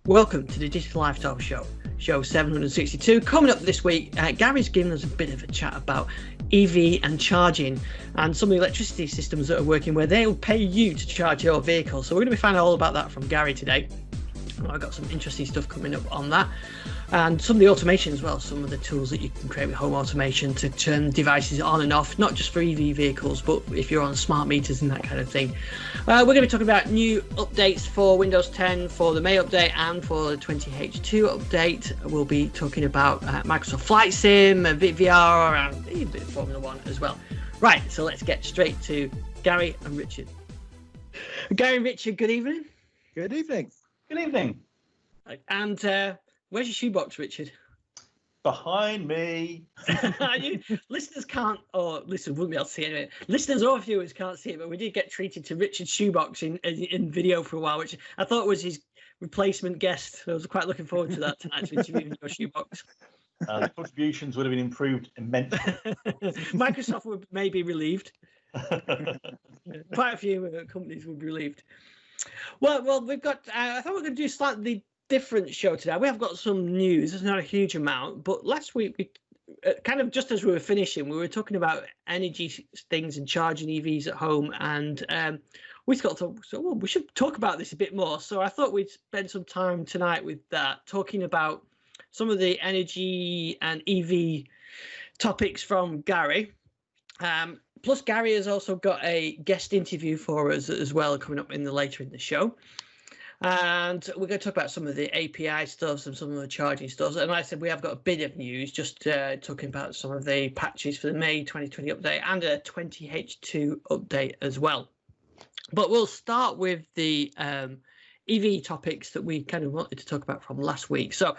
Welcome to the Digital Lifestyle Show, show 762. Coming up this week, Gary's giving us a bit of a chat about EV and charging and some of the electricity systems that are working where they'll pay you to charge your vehicle. So we're going to be finding out all about that from Gary today. I've got some interesting stuff coming up on that. And some of the automation as well, some of the tools that you can create with home automation to turn devices on and off, not just for EV vehicles, but if you're on smart meters and that kind of thing. We're going to be talking about new updates for Windows 10 for the May update and for the 20H2 update. We'll be talking about Microsoft Flight Sim, VR, and a bit of Formula 1 as well. Right, so let's get straight to Gary and Richard. Gary and Richard, good evening. Good evening. Good evening. And where's your shoebox, Richard? Behind me. Listeners can't, or listeners wouldn't be able to see it anyway. Listeners or viewers can't see it, but we did get treated to Richard's shoebox in video for a while, which I thought was his replacement guest. I was quite looking forward to that tonight, to interviewing your shoebox. The contributions would have been improved immensely. Microsoft would maybe relieved. Quite a few companies would be relieved. Well, we've got. I thought we were going to do a slightly different show today. We have got some news. There's not a huge amount, but last week we kind of just as we were finishing, we were talking about energy things and charging EVs at home, and we thought, we should talk about this a bit more. So I thought we'd spend some time tonight with that, talking about some of the energy and EV topics from Garry. Plus, Garry has also got a guest interview for us as well coming up later in the show. And we're going to talk about some of the API stuff and some of the charging stuff. And like I said, we have got a bit of news, just talking about some of the patches for the May 2020 update and a 20H2 update as well. But we'll start with the EV topics that we kind of wanted to talk about from last week. So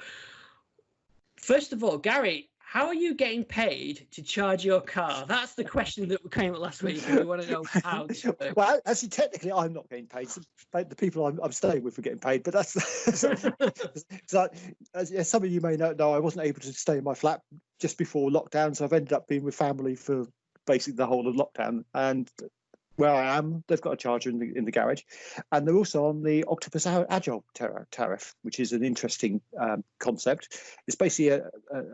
first of all, Garry, how are you getting paid to charge your car? That's the question that came up last week. We want to know how this works. Well, actually, technically, I'm not getting paid. The people I'm staying with are getting paid, but that's so, as some of you may know, I wasn't able to stay in my flat just before lockdown, so I've ended up being with family for basically the whole of lockdown. And where I am, they've got a charger in the garage, and they're also on the Octopus Agile tariff, which is an interesting concept. It's basically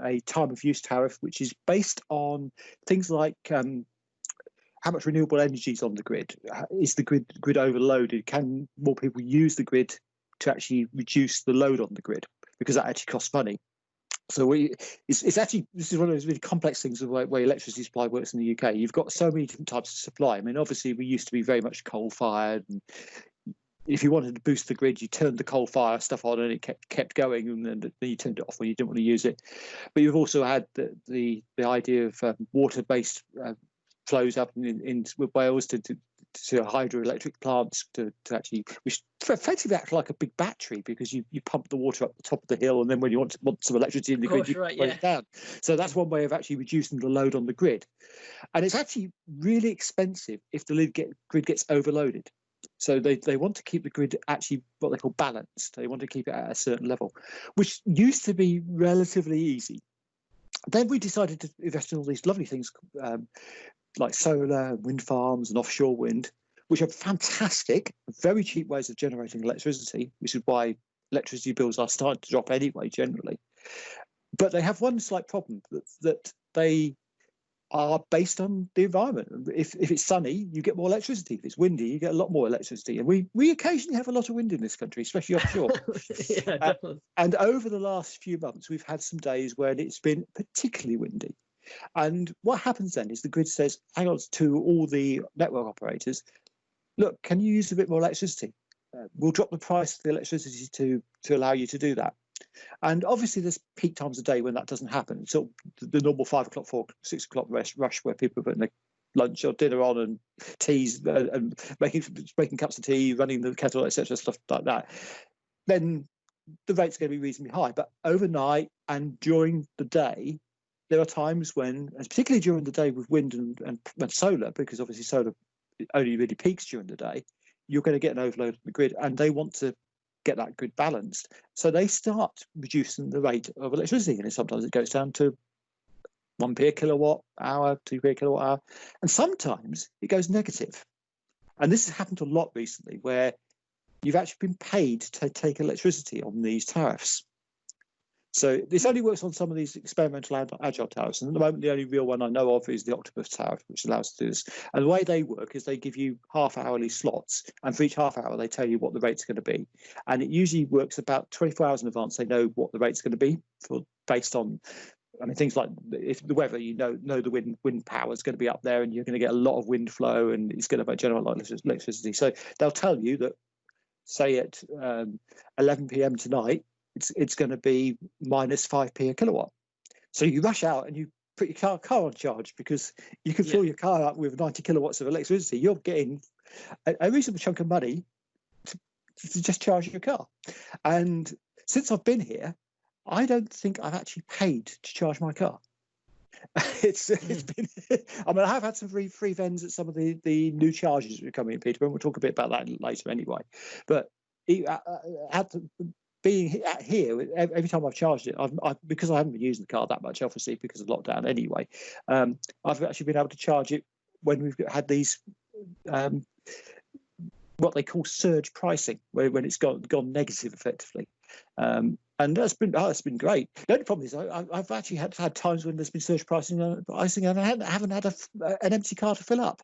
a time of use tariff, which is based on things like how much renewable energy is on the grid. Is the grid overloaded? Can more people use the grid to actually reduce the load on the grid? Because that actually costs money. So it's actually, this is one of those really complex things of the way electricity supply works in the UK. You've got so many different types of supply. I mean, obviously, we used to be very much coal-fired. And if you wanted to boost the grid, you turned the coal-fire stuff on and it kept going, and then you turned it off when you didn't want to use it. But you've also had the idea of water-based flows up in Wales to hydroelectric plants to actually, which effectively act like a big battery, because you pump the water up the top of the hill, and then when you want some electricity in the grid, you put it down. So that's one way of actually reducing the load on the grid. And it's actually really expensive if the grid gets overloaded. So they want to keep the grid actually what they call balanced. They want to keep it at a certain level, which used to be relatively easy. Then we decided to invest in all these lovely things like solar, wind farms and offshore wind, which are fantastic, very cheap ways of generating electricity, which is why electricity bills are starting to drop anyway, generally. But they have one slight problem, that they are based on the environment. If it's sunny, you get more electricity. If it's windy, you get a lot more electricity. And we occasionally have a lot of wind in this country, especially offshore. Yeah, definitely. And over the last few months, we've had some days where it's been particularly windy. And what happens then is the grid says, hang on, to all the network operators, look, can you use a bit more electricity? We'll drop the price of the electricity to allow you to do that. And obviously there's peak times a day when that doesn't happen. So the normal 5 o'clock, 6 o'clock rush where people are putting their lunch or dinner on and teas and making cups of tea, running the kettle, etc., stuff like that, then the rate's going to be reasonably high. But overnight and during the day, there are times when, and particularly during the day with wind and solar, because obviously solar only really peaks during the day, you're going to get an overload on the grid, and they want to get that grid balanced. So they start reducing the rate of electricity, and sometimes it goes down to 1p a kilowatt hour, 2p a kilowatt hour, and sometimes it goes negative. And this has happened a lot recently, where you've actually been paid to take electricity on these tariffs. So this only works on some of these experimental agile tariffs. And at the moment, the only real one I know of is the Octopus tariff, which allows us to do this. And the way they work is they give you half-hourly slots. And for each half hour, they tell you what the rate's going to be. And it usually works about 24 hours in advance. They know what the rate's going to be based on, I mean, things like if the weather, you know the wind power is going to be up there and you're going to get a lot of wind flow and it's going to generate a lot of electricity. So they'll tell you that, say at 11 p.m. tonight, it's going to be minus 5p a kilowatt. So you rush out and you put your car on charge because you can fill your car up with 90 kilowatts of electricity. You're getting a reasonable chunk of money to just charge your car. And since I've been here, I don't think I've actually paid to charge my car. It's been. I mean, I have had some free vends at some of the new charges that are coming in Peterborough. We'll talk a bit about that later anyway. But being here, every time I've charged it, because I haven't been using the car that much, obviously because of lockdown anyway, I've actually been able to charge it when we've had these what they call surge pricing, when it's gone negative effectively. And that's been great. The only problem is I've actually had times when there's been surge pricing and I haven't had an empty car to fill up.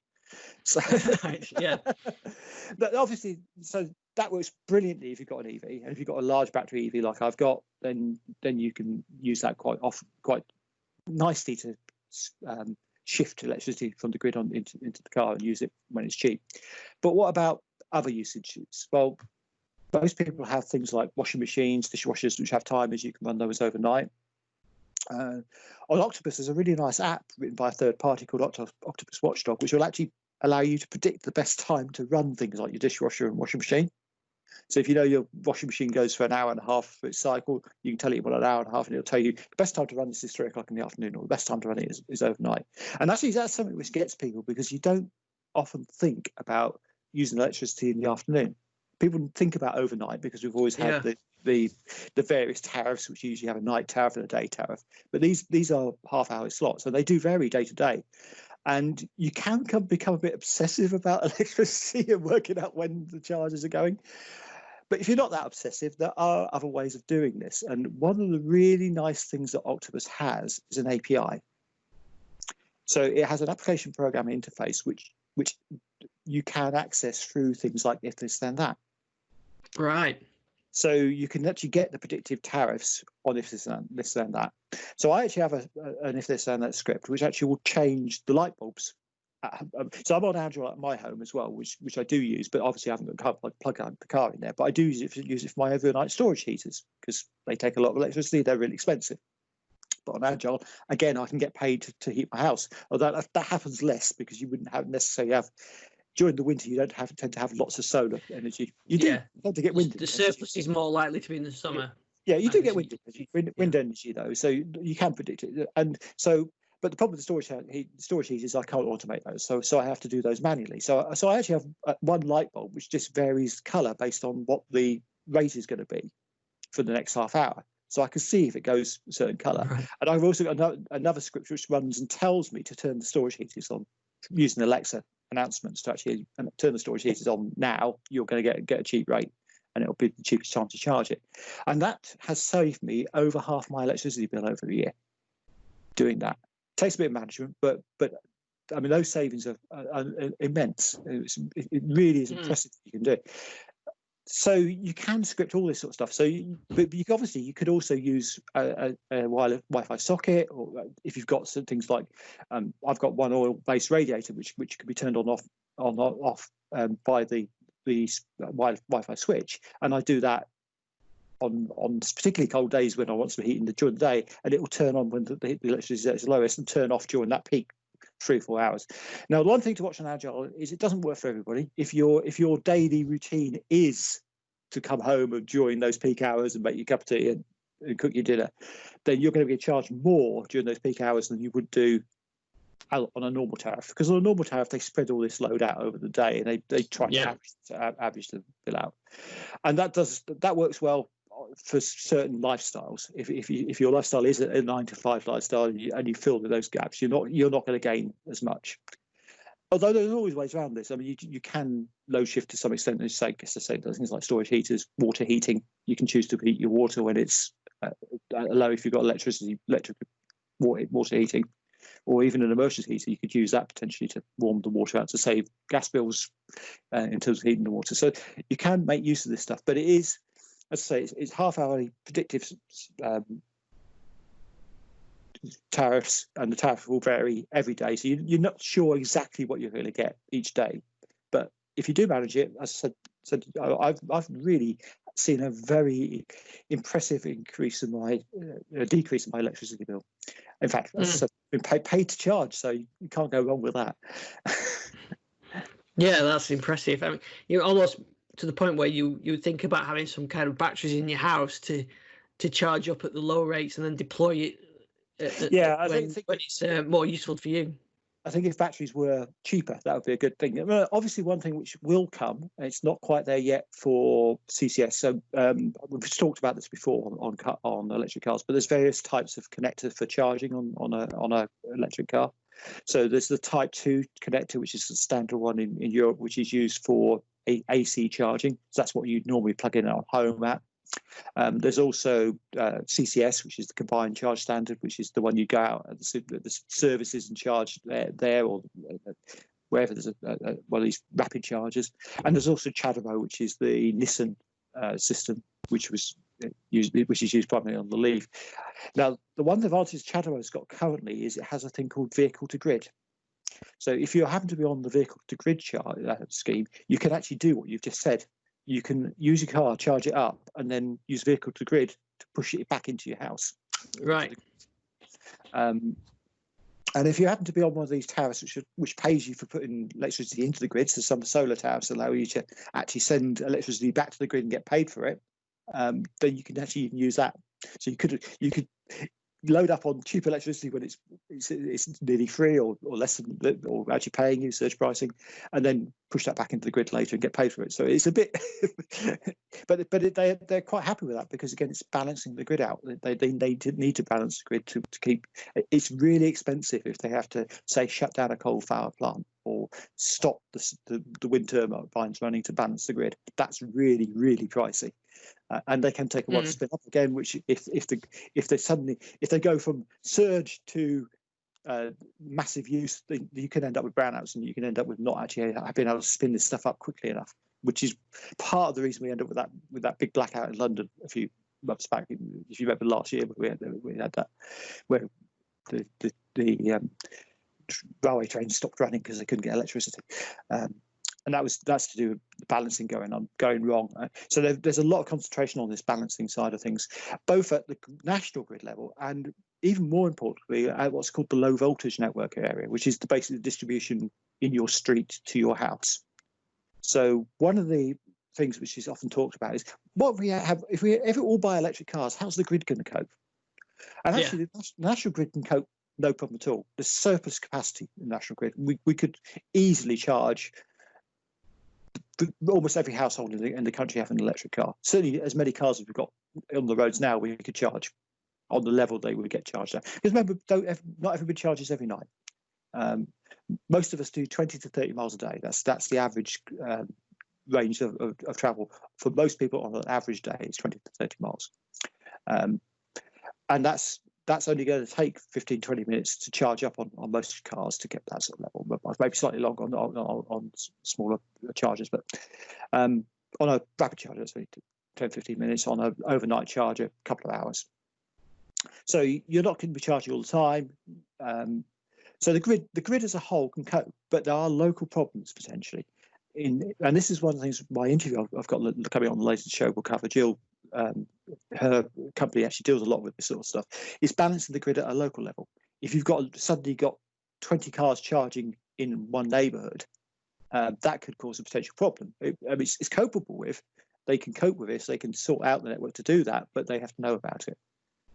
So but obviously, so that works brilliantly if you've got an EV, and if you've got a large battery EV like I've got, then you can use that quite nicely to shift electricity from the grid into the car and use it when it's cheap. But what about other usages? Well, most people have things like washing machines, dishwashers, which have timers. You can run those overnight. On Octopus, there's a really nice app written by a third party called Octopus Watchdog, which will actually allow you to predict the best time to run things like your dishwasher and washing machine. So if you know your washing machine goes for an hour and a half for its cycle, you can tell it about an hour and a half, and it'll tell you the best time to run this is 3 o'clock in the afternoon, or the best time to run it is overnight. And actually, that's something which gets people, because you don't often think about using electricity in the afternoon. People think about overnight because we've always had the various tariffs, which usually have a night tariff and a day tariff. But these are half-hour slots, and they do vary day to day. And you can become a bit obsessive about electricity and working out when the charges are going. But if you're not that obsessive, there are other ways of doing this. And one of the really nice things that Octopus has is an API. So it has an application programming interface, which you can access through things like if this then that. Right. So you can actually get the predictive tariffs on if this then that. So I actually have an if this then that script, which actually will change the light bulbs. So I'm on Android at my home as well, which I do use, but obviously I haven't got plug the car in there. But I do use it for my overnight storage heaters because they take a lot of electricity. They're really expensive. But on Agile, again, I can get paid to heat my house. Although that happens less because you wouldn't necessarily have. During the winter, you don't tend to have lots of solar energy. You do tend to get wind. The surplus is more likely to be in the summer. Yeah, you do get wind energy though, so you can predict it. And so, but the problem with the storage heaters, I can't automate those, so I have to do those manually. So I actually have one light bulb which just varies colour based on what the rate is going to be for the next half hour. So I can see if it goes a certain colour. Right. And I've also got another script which runs and tells me to turn the storage heaters on using Alexa announcements to actually turn the storage heaters on now. You're going to get a cheap rate, and it'll be the cheapest time to charge it. And that has saved me over half my electricity bill over the year. Doing that takes a bit of management, but I mean those savings are immense. It really is impressive what you can do. So you can script all this sort of stuff. So, but you could also use a wireless Wi-Fi socket, or if you've got some things like, I've got one oil-based radiator which could be turned on off by the Wi-Fi switch, and I do that on particularly cold days when I want some heat during the day, and it will turn on when the electricity is at its lowest and turn off during that peak 3 or 4 hours. Now, one thing to watch on Agile is it doesn't work for everybody. If your daily routine is to come home during those peak hours and make your cup of tea and cook your dinner, then you're going to get charged more during those peak hours than you would do on a normal tariff. Because on a normal tariff, they spread all this load out over the day, and they try to average the bill out. And that works well for certain lifestyles. If your lifestyle is a 9 to 5 lifestyle and you fill those gaps, you're not going to gain as much. Although there's always ways around this. I mean, you can load shift to some extent. As I say, things like storage heaters, water heating. You can choose to heat your water when it's low if you've got electric water heating, or even an immersion heater. You could use that potentially to warm the water out to save gas bills in terms of heating the water. So you can make use of this stuff, but it is, as I say, it's half-hourly predictive tariffs, and the tariff will vary every day, so you're not sure exactly what you're going to get each day. But if you do manage it, as I said, I've really seen a very impressive decrease in my electricity bill. In fact, as I've been paid to charge, so you can't go wrong with that. Yeah, that's impressive. I mean, you're almost to the point where you think about having some kind of batteries in your house to charge up at the low rates and then deploy it. I think it's more useful for you. I think if batteries were cheaper, that would be a good thing. Obviously, one thing which will come, and it's not quite there yet for CCS. So we've talked about this before on electric cars, but there's various types of connector for charging on a electric car. So there's the Type 2 connector, which is the standard one in Europe, which is used for AC charging. So that's what you'd normally plug in at home at. There's also CCS, which is the combined charge standard, which is the one you go out at the services and charge there or wherever there's one of these rapid chargers. And there's also Chademo, which is the Nissan system, which is used primarily on the Leaf. Now, the one advantage Chademo's got currently is it has a thing called vehicle to grid. So if you happen to be on the vehicle to grid scheme, you can actually do what you've just said. You can use your car, charge it up, and then use vehicle to grid to push it back into your house. Right. And if you happen to be on one of these tariffs, which pays you for putting electricity into the grid, so some solar tariffs allow you to actually send electricity back to the grid and get paid for it, then you can actually even use that. So you could load up on cheap electricity when it's nearly free or less than, or actually paying you surge pricing, and then push that back into the grid later and get paid for it. So it's a bit, but they're quite happy with that because again it's balancing the grid out. They need to balance the grid to keep. It's really expensive if they have to say shut down a coal power plant or stop the wind turbines running to balance the grid. That's really, really pricey. And they can take a while to spin up again, which if they go from surge to massive use, you can end up with brownouts and you can end up with not actually being able to spin this stuff up quickly enough, which is part of the reason we end up with that big blackout in London a few months back. If you remember last year, we had that where the railway trains stopped running because they couldn't get electricity. And that's to do with the balancing going wrong. So there's a lot of concentration on this balancing side of things, both at the national grid level and even more importantly at what's called the low voltage network area, which is basically the distribution in your street to your house. So one of the things which is often talked about is what we have if we ever all buy electric cars, how's the grid going to cope? And actually, the national grid can cope no problem at all. There's surplus capacity in the national grid. We could easily charge almost every household in the country have an electric car. Certainly as many cars as we've got on the roads now, we could charge on the level they would get charged at. Because remember, not everybody charges every night. Most of us do 20 to 30 miles a day. That's the average range of travel. For most people on an average day, it's 20 to 30 miles. And that's only going to take 15, 20 minutes to charge up on most cars to get that sort of level. Maybe slightly longer on smaller chargers, but on a rapid charger, it's only 10, 15 minutes. On an overnight charger, a couple of hours. So you're not going to be charging all the time. So the grid as a whole can cope, but there are local problems potentially. And this is one of the things my interview I've got coming on the latest show will cover. Gill, her company actually deals a lot with this sort of stuff. Is balancing the grid at a local level. If you've suddenly got 20 cars charging in one neighbourhood, that could cause a potential problem. It's copable with. They can cope with this. They can sort out the network to do that, but they have to know about it.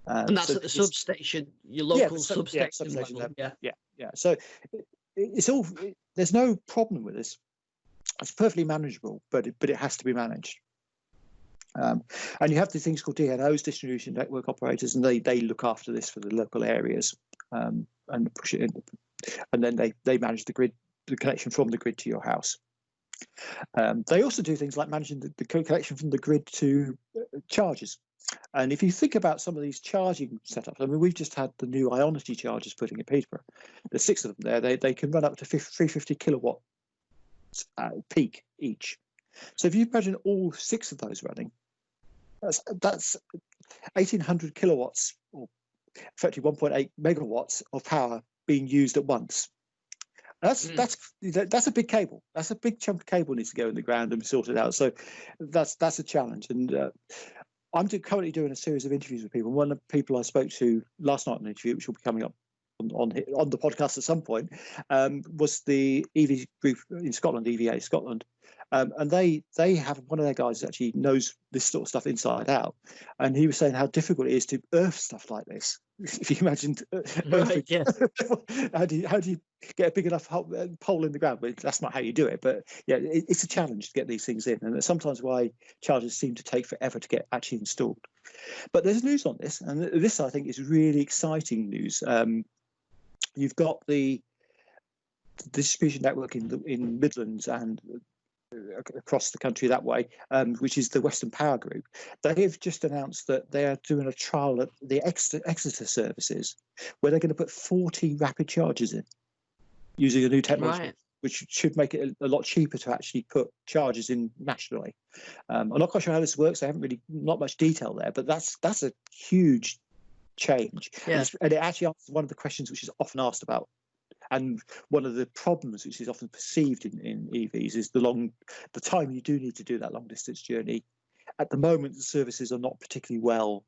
And that's at the substation, your local substation level. Yeah. So it's all. There's no problem with this. It's perfectly manageable, but it has to be managed. And you have these things called DNOs, distribution network operators, and they look after this for the local areas and push it in. And then they manage the grid the connection from the grid to your house. They also do things like managing the connection from the grid to chargers. And if you think about some of these charging setups, I mean, we've just had the new Ionity chargers putting in Peterborough. There's 6 of them there. They can run up to 350 kilowatt peak each. So if you imagine all 6 of those running, that's 1,800 kilowatts, or effectively 1.8 megawatts of power being used at once. That's a big cable. That's a big chunk of cable needs to go in the ground and be sorted out. So that's a challenge. And I'm currently doing a series of interviews with people. One of the people I spoke to last night in an interview, which will be coming up on the podcast at some point, was the EV group in Scotland, EVA Scotland. And they have one of their guys actually knows this sort of stuff inside out, and he was saying how difficult it is to earth stuff like this. If you imagine, Right, yeah. how do you get a big enough pole in the ground? Well, that's not how you do it, but yeah, it's a challenge to get these things in, and that's sometimes why chargers seem to take forever to get actually installed. But there's news on this, and this I think is really exciting news. You've got the distribution network in Midlands and across the country that way, which is the Western Power Group. They have just announced that they are doing a trial at the Exeter services, where they're going to put 40 rapid chargers in using a new technology, Right. which should make it a lot cheaper to actually put chargers in nationally. I'm not quite sure how this works. I haven't really, not much detail there, but that's a huge change. Yeah. And it actually answers one of the questions which is often asked about. And one of the problems which is often perceived in EVs is the time you do need to do that long distance journey. At the moment, the services are not particularly well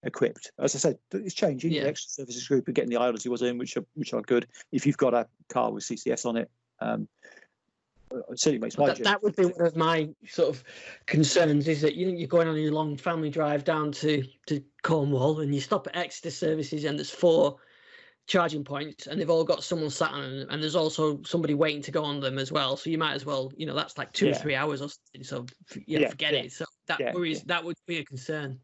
equipped. As I said, it's changing. Yeah. The extra services group are getting the Ionity ones in, which are good. If you've got a car with CCS on it, it certainly makes my journey. That would be one of my sort of concerns, is that you're going on your long family drive down to Cornwall, and you stop at Exeter services, and there's 4 charging points, and they've all got someone sat on them, and there's also somebody waiting to go on them as well. So you might as well, that's like 2 or 3 hours or something. So forget it. So that worries. That would be a concern.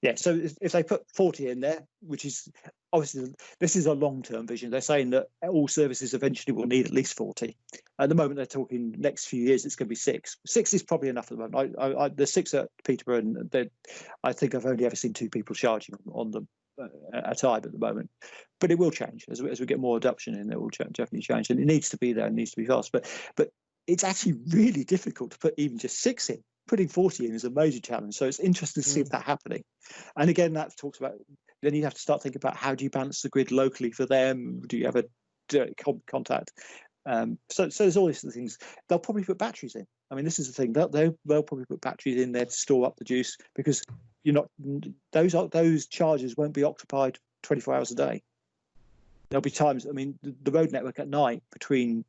Yeah. So if they put 40 in there, which is obviously, this is a long-term vision. They're saying that all services eventually will need at least 40. At the moment, they're talking next few years, it's going to be 6. 6 is probably enough at the moment. There's 6 at Peterborough, and I think I've only ever seen 2 people charging on them at a time at the moment. But it will change as we get more adoption, and it will definitely change. And it needs to be there, and needs to be fast. But it's actually really difficult to put even just 6 in. Putting 40 in is a major challenge. So it's interesting to see that happening. And again, that talks about, then you have to start thinking about how do you balance the grid locally for them? Do you have a direct contact? So there's all these things. They'll probably put batteries in. I mean, this is the thing. They'll probably put batteries in there to store up the juice, because those chargers won't be occupied 24 hours a day. There'll be times, I mean, the road network at night between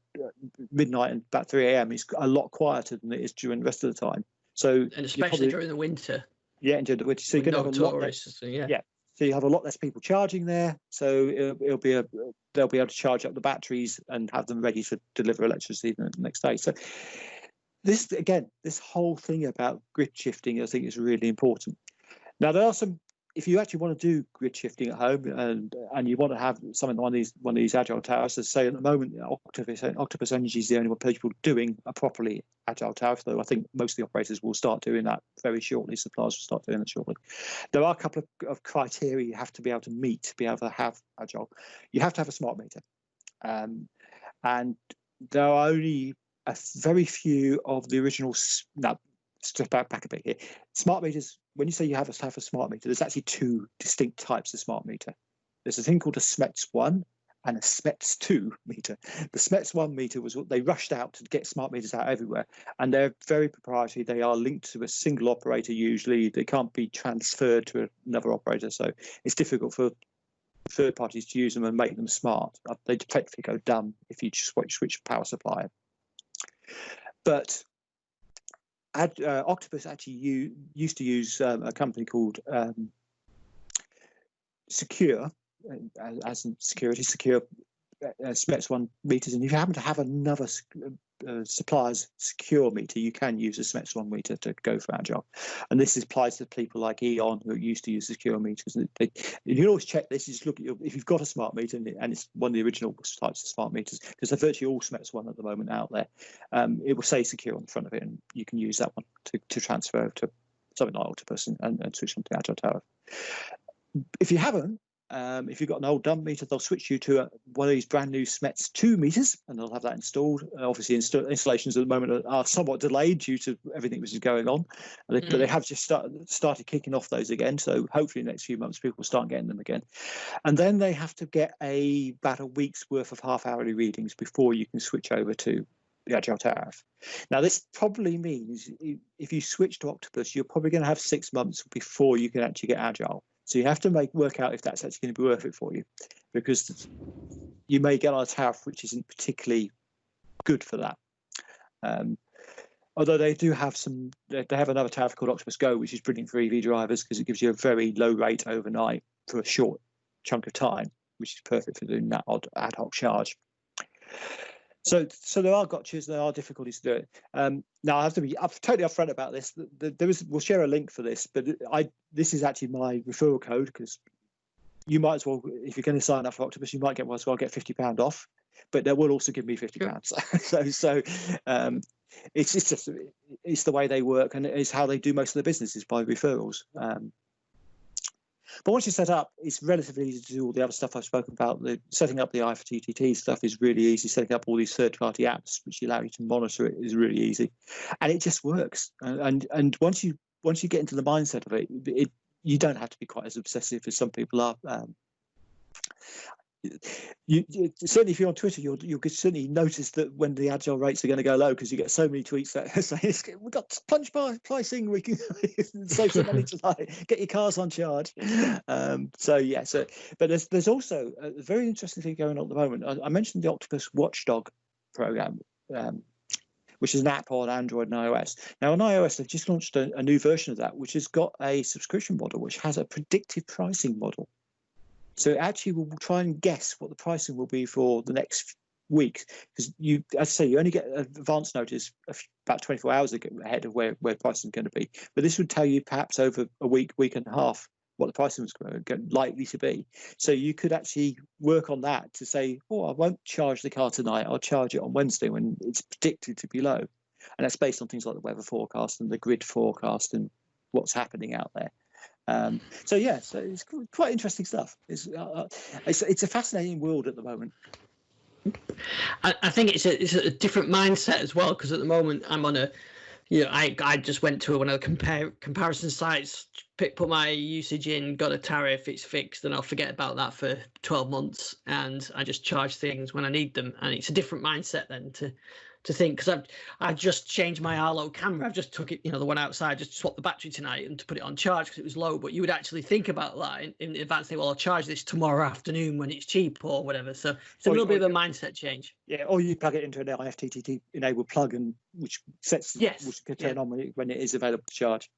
midnight and about 3 a.m. is a lot quieter than it is during the rest of the time. So, and especially during the winter. Yeah, during the winter. So you're going to have a lot less. Yeah. So you have a lot less people charging there. So they'll be able to charge up the batteries and have them ready to deliver electricity the next day. So this whole thing about grid shifting, I think, is really important. Now, there are some. If you actually want to do grid shifting at home, and you want to have something like one of these agile towers, as say at the moment, Octopus Energy is the only one people doing a properly agile tower. Though I think most of the operators will start doing that very shortly. Suppliers will start doing that shortly. There are a couple of criteria you have to be able to meet to be able to have agile. You have to have a smart meter, and there are only a very few of the original. Step back a bit here. Smart meters, when you say you have a smart meter, there's actually 2 distinct types of smart meter. There's a thing called a SMETS 1 and a SMETS 2 meter. The SMETS 1 meter was what they rushed out to get smart meters out everywhere, and they're very proprietary. They are linked to a single operator usually. They can't be transferred to another operator, so it's difficult for third parties to use them and make them smart. They technically go dumb if you just switch power supplier. But Octopus actually used to use a company called Secure, as in security, Secure SMETS 1 meters, and if you happen to have another supplier's secure meter, you can use a SMETS 1 meter to go for Agile. And this applies to people like Eon who used to use secure meters. And you can always check this. You just look at if you've got a smart meter, and it's one of the original types of smart meters, because they're virtually all SMETS 1 at the moment out there. It will say secure on the front of it, and you can use that one to transfer to something like Octopus and switch on to Agile tariff. If you haven't, if you've got an old dump meter, they'll switch you to one of these brand new SMETS 2 meters, and they'll have that installed. Obviously, installations at the moment are somewhat delayed due to everything which is going on, but they have just started kicking off those again. So hopefully, in the next few months, people will start getting them again. And then they have to get about a week's worth of half-hourly readings before you can switch over to the Agile tariff. Now, this probably means if you switch to Octopus, you're probably going to have 6 months before you can actually get Agile. So you have to work out if that's actually going to be worth it for you, because you may get on a tariff which isn't particularly good for that. Although they do have they have another tariff called Octopus Go, which is brilliant for EV drivers because it gives you a very low rate overnight for a short chunk of time, which is perfect for doing that odd ad hoc charge. So there are gotchas, there are difficulties to do it. Now I have to be totally upfront about this. We'll share a link for this, but this is actually my referral code, because you might as well, if you're going to sign up for Octopus, you might get £50 off, but they will also give me £50. So it's the way they work, and it's how they do most of their business is by referrals. But once you're set up, it's relatively easy to do all the other stuff I've spoken about. Setting up the IFTTT stuff is really easy. Setting up all these third-party apps which allow you to monitor it is really easy, and it just works. And once you get into the mindset of it, you don't have to be quite as obsessive as some people are. You certainly, if you're on Twitter, you'll certainly notice that when the Agile rates are going to go low, because you get so many tweets that say we've got plunge pricing, we can save some money tonight, get your cars on charge. But there's also a very interesting thing going on at the moment. I mentioned the Octopus Watchdog program, which is an app on Android and iOS. Now on iOS, they've just launched a new version of that, which has got a subscription model, which has a predictive pricing model. So it actually will try and guess what the pricing will be for the next week, because as I say, you only get advance notice about 24 hours ahead of where pricing is going to be. But this would tell you perhaps over a week and a half what the pricing was likely to be. So you could actually work on that to say, I won't charge the car tonight. I'll charge it on Wednesday when it's predicted to be low. And that's based on things like the weather forecast and the grid forecast and what's happening out there. So it's quite interesting stuff. It's a fascinating world at the moment. I think it's a different mindset as well, because at the moment I'm on I just went to one of the comparison sites, put my usage in, got a tariff, it's fixed, and I'll forget about that for 12 months, and I just charge things when I need them. And it's a different mindset then to think, because I've just changed my Arlo camera. I've just took it, the one outside, just swapped the battery tonight and to put it on charge because it was low. But you would actually think about that in advance, think, well, I'll charge this tomorrow afternoon when it's cheap or whatever. So it's a little bit of a mindset change. Yeah, or you plug it into an IFTTT enabled plug, and which can turn on when it is available to charge.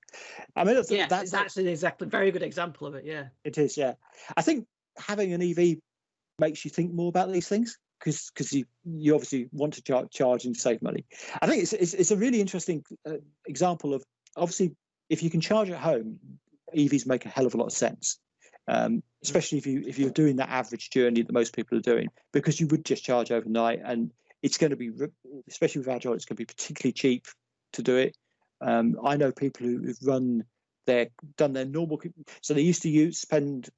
I mean, that's actually very good example of it. Yeah, it is. Yeah, I think having an EV makes you think more about these things, because you obviously want to charge and save money. I think it's a really interesting example of, obviously, if you can charge at home, EVs make a hell of a lot of sense, especially if you're doing that average journey that most people are doing, because you would just charge overnight, and it's going to be, especially with Agile, it's going to be particularly cheap to do it. I know people who've done their normal, so they used to spend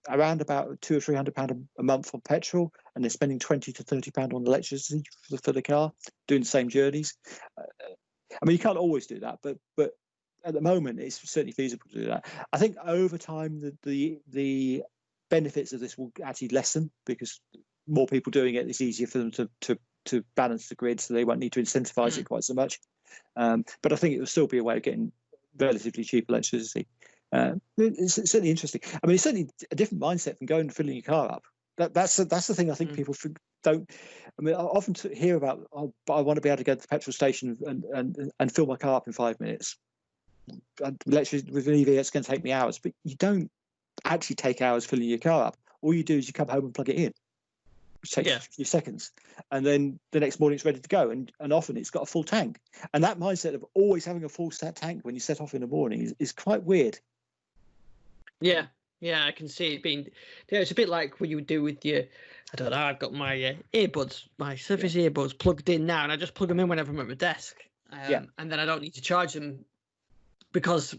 around about £200 or £300 a month on petrol, and they're spending £20 to £30 on electricity for the car, doing the same journeys. I mean, you can't always do that, but at the moment, it's certainly feasible to do that. I think over time, the benefits of this will actually lessen, because more people doing it, it's easier for them to balance the grid, so they won't need to incentivize it quite so much. But I think it will still be a way of getting relatively cheap electricity. It's certainly interesting. I mean, it's certainly a different mindset from going and filling your car up. That's the thing I think people don't. I mean, I often hear about, but I want to be able to go to the petrol station and fill my car up in 5 minutes. Electricity with an EV, it's going to take me hours, but you don't actually take hours filling your car up. All you do is you come home and plug it in. which takes Yeah. a few seconds, and then the next morning it's ready to go, and often it's got a full tank. And that mindset of always having a full tank when you set off in the morning is quite weird. Yeah, yeah, I can see it being. Yeah, it's a bit like what you would do with your. I don't know. I've got my earbuds, my Surface earbuds plugged in now, and I just plug them in whenever I'm at my desk. And then I don't need to charge them because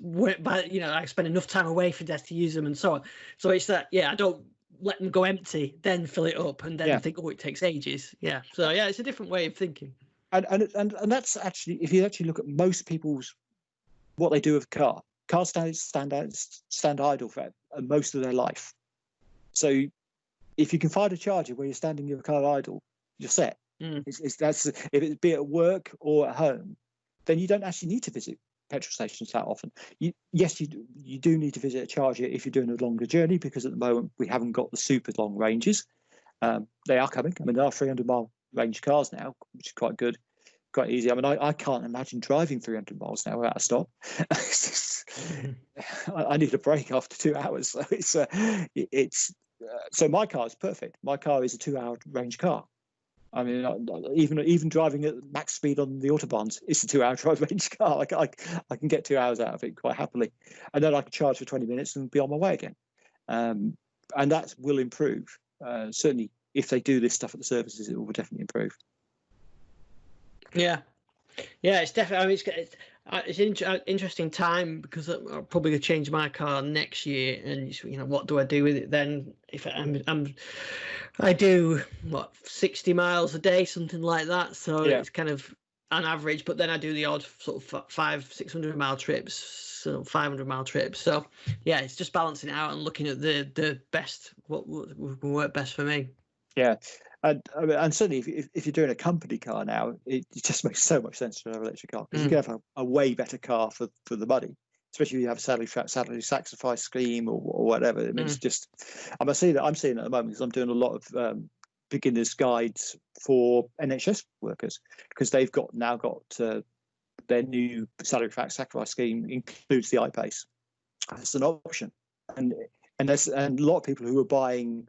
I spend enough time away from desk to use them and so on. So it's that. Yeah, I don't let them go empty, then fill it up, and then think, oh, it takes ages. Yeah. So yeah, it's a different way of thinking. And that's actually, if you actually look at most people's what they do with cars stand idle for most of their life. So if you can find a charger where you're standing your car idle, you're set. That's if it be at work or at home, then you don't actually need to visit petrol stations that often. You do need to visit a charger if you're doing a longer journey, because at the moment we haven't got the super long ranges. They are coming. I mean, there are 300-mile range cars now, which is quite good, quite easy. I mean, I can't imagine driving 300 miles now without a stop. I need a break after 2 hours. So so my car is perfect. My car is a 2-hour range car. I mean, even driving at max speed on the autobahns, it's a 2-hour drive range car. I can get 2 hours out of it quite happily, and then I can charge for 20 minutes and be on my way again. And that will improve. Certainly, if they do this stuff at the services, it will definitely improve. Yeah, it's definitely. I mean, it's an interesting time because I'll probably gonna change my car next year, and what do I do with it then? If I do 60 miles a day, something like that. So it's kind of an average, but then I do the odd sort of 500-600 mile trips, so 500-mile trips. So yeah, it's just balancing it out and looking at the best, what will work best for me. Yeah. And certainly, if you're doing a company car now, it just makes so much sense to have an electric car, because you can have a way better car for the money, especially if you have a salary sacrifice scheme or whatever. I mean, it's just, I'm seeing it at the moment because I'm doing a lot of beginners guides for NHS workers, because they've now got their new salary sacrifice scheme includes the iPace as an option, and a lot of people who are buying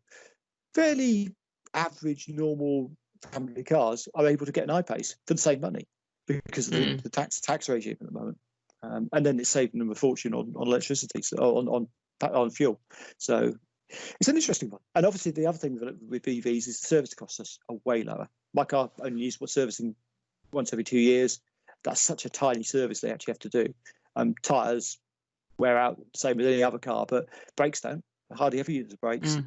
fairly average normal family cars are able to get an iPace for the same money because of the tax regime at the moment, and then it's saving them a fortune on electricity, so on fuel. So it's an interesting one. And obviously the other thing with EVs is the service costs are way lower. My car only needs servicing once every 2 years. That's such a tiny service they actually have to do. Tires wear out, same as any other car, but brakes don't. I hardly ever use the brakes.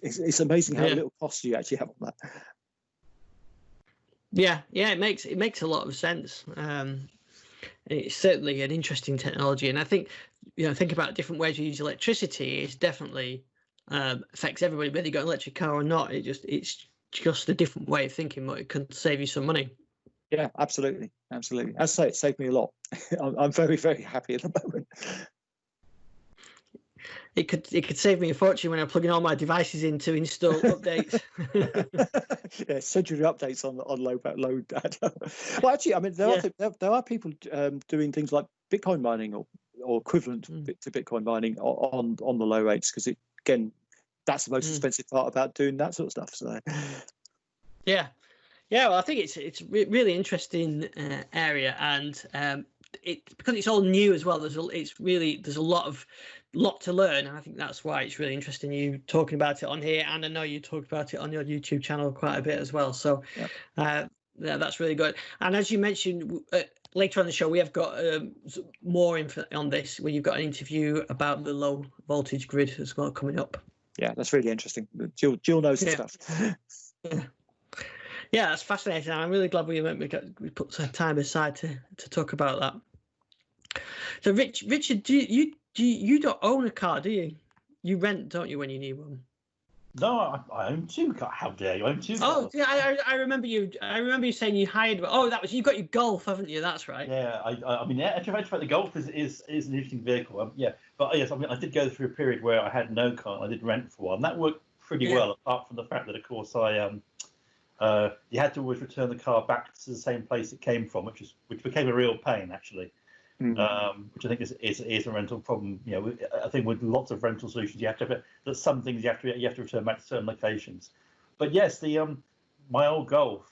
It's amazing how little cost you actually have on that. Yeah, it makes a lot of sense. It's certainly an interesting technology, and I think think about different ways you use electricity. It's definitely affects everybody, whether you got an electric car or not. It's just a different way of thinking, but it can save you some money. Yeah, absolutely. As I say, it saved me a lot. I'm very, very happy at the moment. It could save me a fortune when I'm plugging all my devices in to install updates. Yeah, send you the updates on load data. Well, actually, I mean, there are people doing things like Bitcoin mining or equivalent to Bitcoin mining on the low rates, because again, that's the most expensive part about doing that sort of stuff. So yeah, well, I think it's really interesting area, and because it's all new as well. There's a lot to learn, and I think that's why it's really interesting you talking about it on here, and I know you talk about it on your YouTube channel quite a bit as well. So that's really good. And as you mentioned, later on the show we have got more info on this, where you've got an interview about the low voltage grid as well coming up. Yeah, that's really interesting. Jill knows the stuff. Yeah, that's fascinating. I'm really glad we put some time aside to talk about that. So Richard, you don't own a car, do you? You rent, don't you, when you need one? No, I own two cars. How dare you own two cars? Oh, yeah, I remember you. I remember you saying you hired. Oh, you got your Golf, haven't you? That's right. Yeah, I mean, actually, the Golf is an interesting vehicle. But yes, I mean, I did go through a period where I had no car and I did rent for one. That worked pretty well, apart from the fact that, of course, you had to always return the car back to the same place it came from, which became a real pain, actually. Which I think is a rental problem. I think with lots of rental solutions, you have to that some things you have to return back to certain locations. But yes, the my old Golf.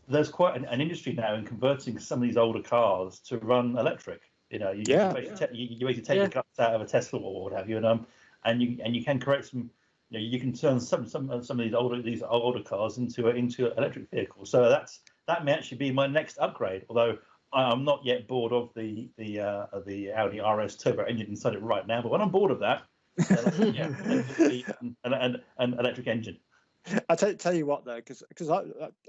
There's quite an industry now in converting some of these older cars to run electric. You basically take the guts out of a Tesla or what have you, and you can create some. You can turn some of these older cars into electric vehicles. So that may actually be my next upgrade. Although I'm not yet bored of the Audi RS turbo engine inside it right now. But when I'm bored of that, an electric engine. I tell you what though, because at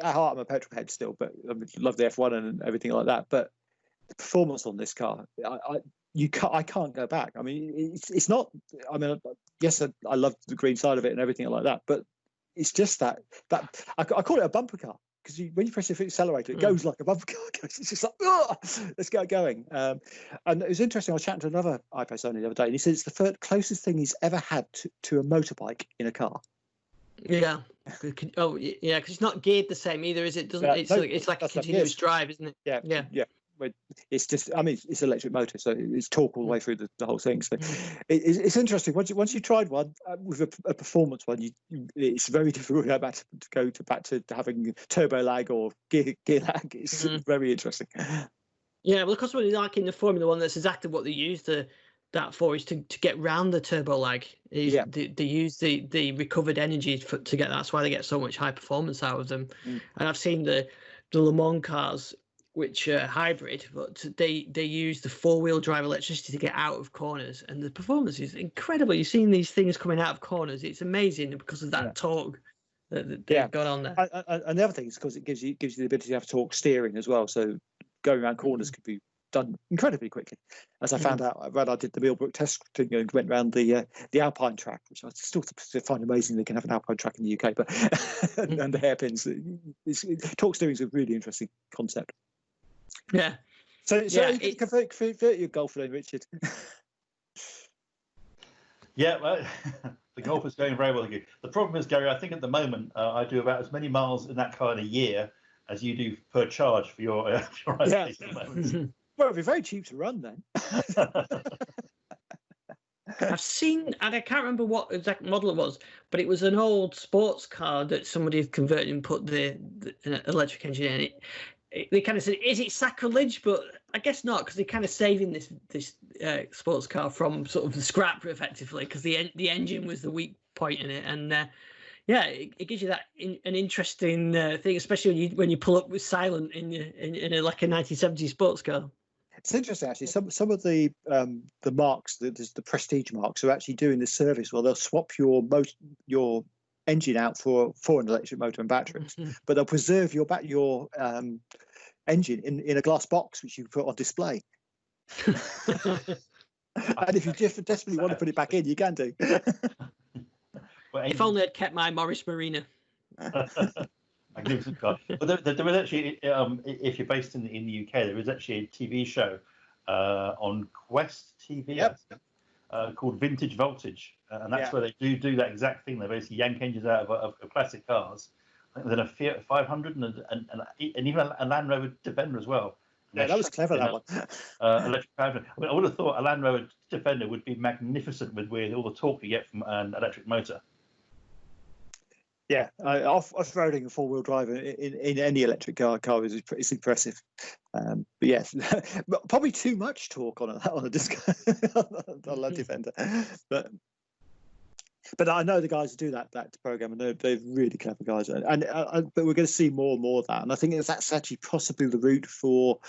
heart I'm a petrol head still, but I love the F1 and everything like that. But the performance on this car, I can't go back. I mean, it's not. I mean, yes, I love the green side of it and everything like that, but it's just that I call it a bumper car, because when you press the accelerator, it goes like a bumper car goes. It's just like, let's get going. And it was interesting. I was chatting to another iPace owner the other day, and he said it's the closest thing he's ever had to a motorbike in a car. Yeah. Oh, yeah, because it's not geared the same either, is it? It's like a continuous drive, isn't it? Yeah. But it's just, I mean, it's electric motor, so it's torque all the way through the whole thing. So it's interesting. Once you tried one with a performance one, it's very difficult to go back to having turbo lag or gear lag. It's very interesting. Yeah, well, because when like in the Formula One, that's exactly what they use that for, is to get round the turbo lag. They use the recovered energy to get that. That's why they get so much high performance out of them. And I've seen the Le Mans cars, which are hybrid, but they use the 4-wheel drive electricity to get out of corners, and the performance is incredible. You've seen these things coming out of corners. It's amazing because of that torque that they've got on there. And the other thing is because it gives you the ability to have torque steering as well. So going around corners could be done incredibly quickly. As I found out, I did the Millbrook testing and went around the Alpine track, which I still find amazing they can have an Alpine track in the UK, but and the hairpins. Torque steering is a really interesting concept. Yeah. So you can convert your Golf then, Richard. Yeah, well, the Golf is going very well. The problem is, Gary, I think at the moment I do about as many miles in that car in a year as you do per charge for your iPace at the moment. Well, it'd be very cheap to run then. I've seen, and I can't remember what exact model it was, but it was an old sports car that somebody had converted and put the electric engine in it. They kind of said, is it sacrilege? But I guess not, because they're kind of saving this sports car from sort of the scrap effectively, because the engine was the weak point in it. And it gives you that an interesting thing, especially when you pull up with silent in like a 1970s sports car. It's interesting actually. Some of the marks, the prestige marks, are actually doing the service. Well, they'll swap your engine out for an electric motor and batteries, but they'll preserve your engine in a glass box which you can put on display. And if you desperately want to put it back in, you can do. If only I'd kept my Morris Marina. Magnificent car. But there was actually, if you're based in the UK, there was actually a TV show on Quest TV called Vintage Voltage, and that's where they do that exact thing. They basically yank engines out of classic cars. I think there's a Fiat 500 and even a Land Rover Defender as well. Yeah, that was clever, that one. Electric powertrain. I mean, I would have thought a Land Rover Defender would be magnificent with all the torque you get from an electric motor. Yeah, off-roading a 4-wheel drive in any electric car is impressive. But yes, probably too much torque on a disc on a Defender. But I know the guys who do that program, and they're really clever guys. But we're going to see more and more of that. And I think that's actually possibly the route for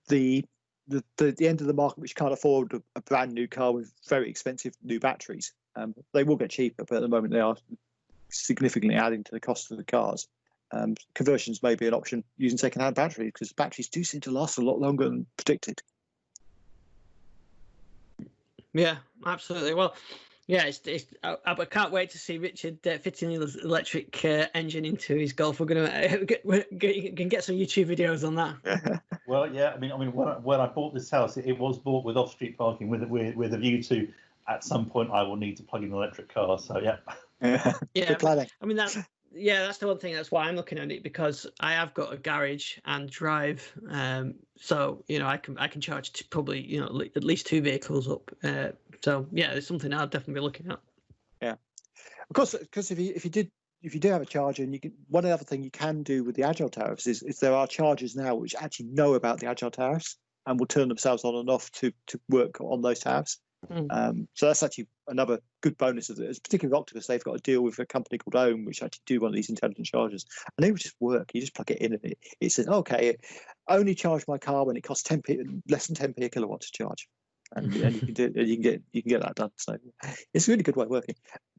the end of the market, which can't afford a brand new car with very expensive new batteries. They will get cheaper, but at the moment they are significantly adding to the cost of the cars. Conversions may be an option using second-hand batteries, because batteries do seem to last a lot longer than predicted. Yeah, absolutely. Well, yeah, I can't wait to see Richard fitting the electric engine into his Golf. We're going to get some YouTube videos on that. Well, yeah. I mean, when I bought this house, it was bought with off-street parking, with a view to at some point I will need to plug in an electric car. So yeah. Good planning. I mean, that's the one thing. That's why I'm looking at it, because I have got a garage and drive. So I can charge probably at least 2 vehicles up. So yeah, it's something I'll definitely be looking at. Yeah. Of course, because if you do have a charger, and one other thing you can do with the Agile tariffs is there are chargers now which actually know about the Agile tariffs and will turn themselves on and off to work on those tariffs. So that's actually another good bonus of it. Particularly with Octopus, they've got a deal with a company called Ohm, which actually do one of these intelligent chargers, and they would just work. You just plug it in, and it says, "Okay, only charge my car when it costs less than 10p a kilowatt to charge," and you can do you can get that done. So it's a really good way of working.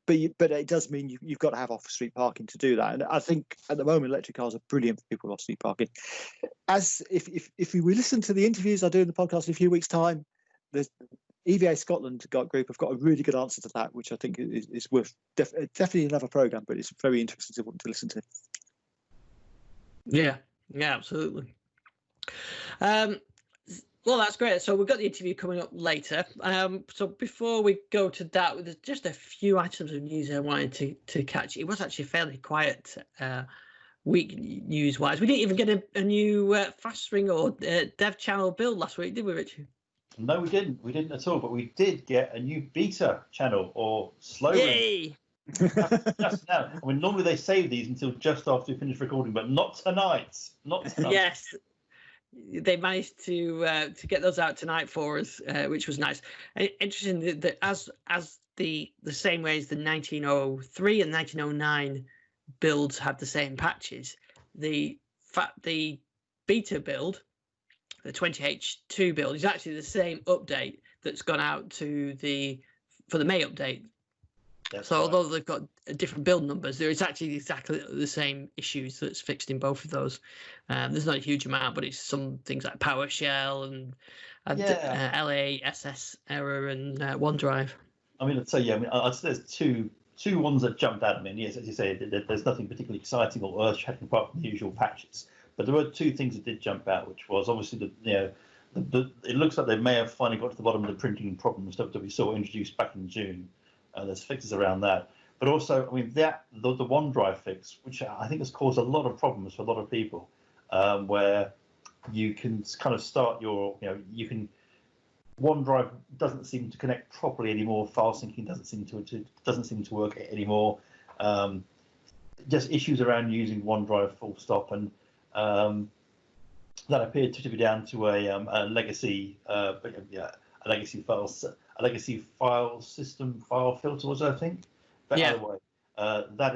But it does mean you've got to have off-street parking to do that. And I think at the moment electric cars are brilliant for people with off-street parking. As if we listen to the interviews I do in the podcast in a few weeks' time, there's EVA Scotland group have got a really good answer to that, which I think is worth definitely another program, but it's very interesting to listen to. Yeah, absolutely. Well, that's great. So we've got the interview coming up later. So before we go to that, there's just a few items of news I wanted to catch. It was actually a fairly quiet week news-wise. We didn't even get a new fast ring or dev channel build last week, did we, Richard? No, we didn't. We didn't at all. But we did get a new beta channel or slow Yay! ring. Just now. I mean, normally they save these until just after we finish recording, but not tonight. Not tonight. Yes. They managed to get those out tonight for us, which was nice. And interesting that as the same way as the 1903 and 1909 builds had the same patches, the beta build, the 20H2 build, is actually the same update that's gone out for the May update. That's so right. Although they've got different build numbers, there is actually exactly the same issues that's fixed in both of those. There's not a huge amount, but it's some things like PowerShell and LASS error and OneDrive. I mean, I'd say I'd say there's two ones that jumped out at me. And yes, as you say, there's nothing particularly exciting or earth-shattering apart from the usual patches. But there were two things that did jump out, which was obviously it looks like they may have finally got to the bottom of the printing problem stuff that we saw introduced back in June. There's fixes around that, but also, I mean, the OneDrive fix, which I think has caused a lot of problems for a lot of people, where you can kind of start OneDrive doesn't seem to connect properly anymore. File syncing doesn't seem to work anymore. Just issues around using OneDrive full stop, and that appeared to be down to a legacy file system file filters, I think. But either way,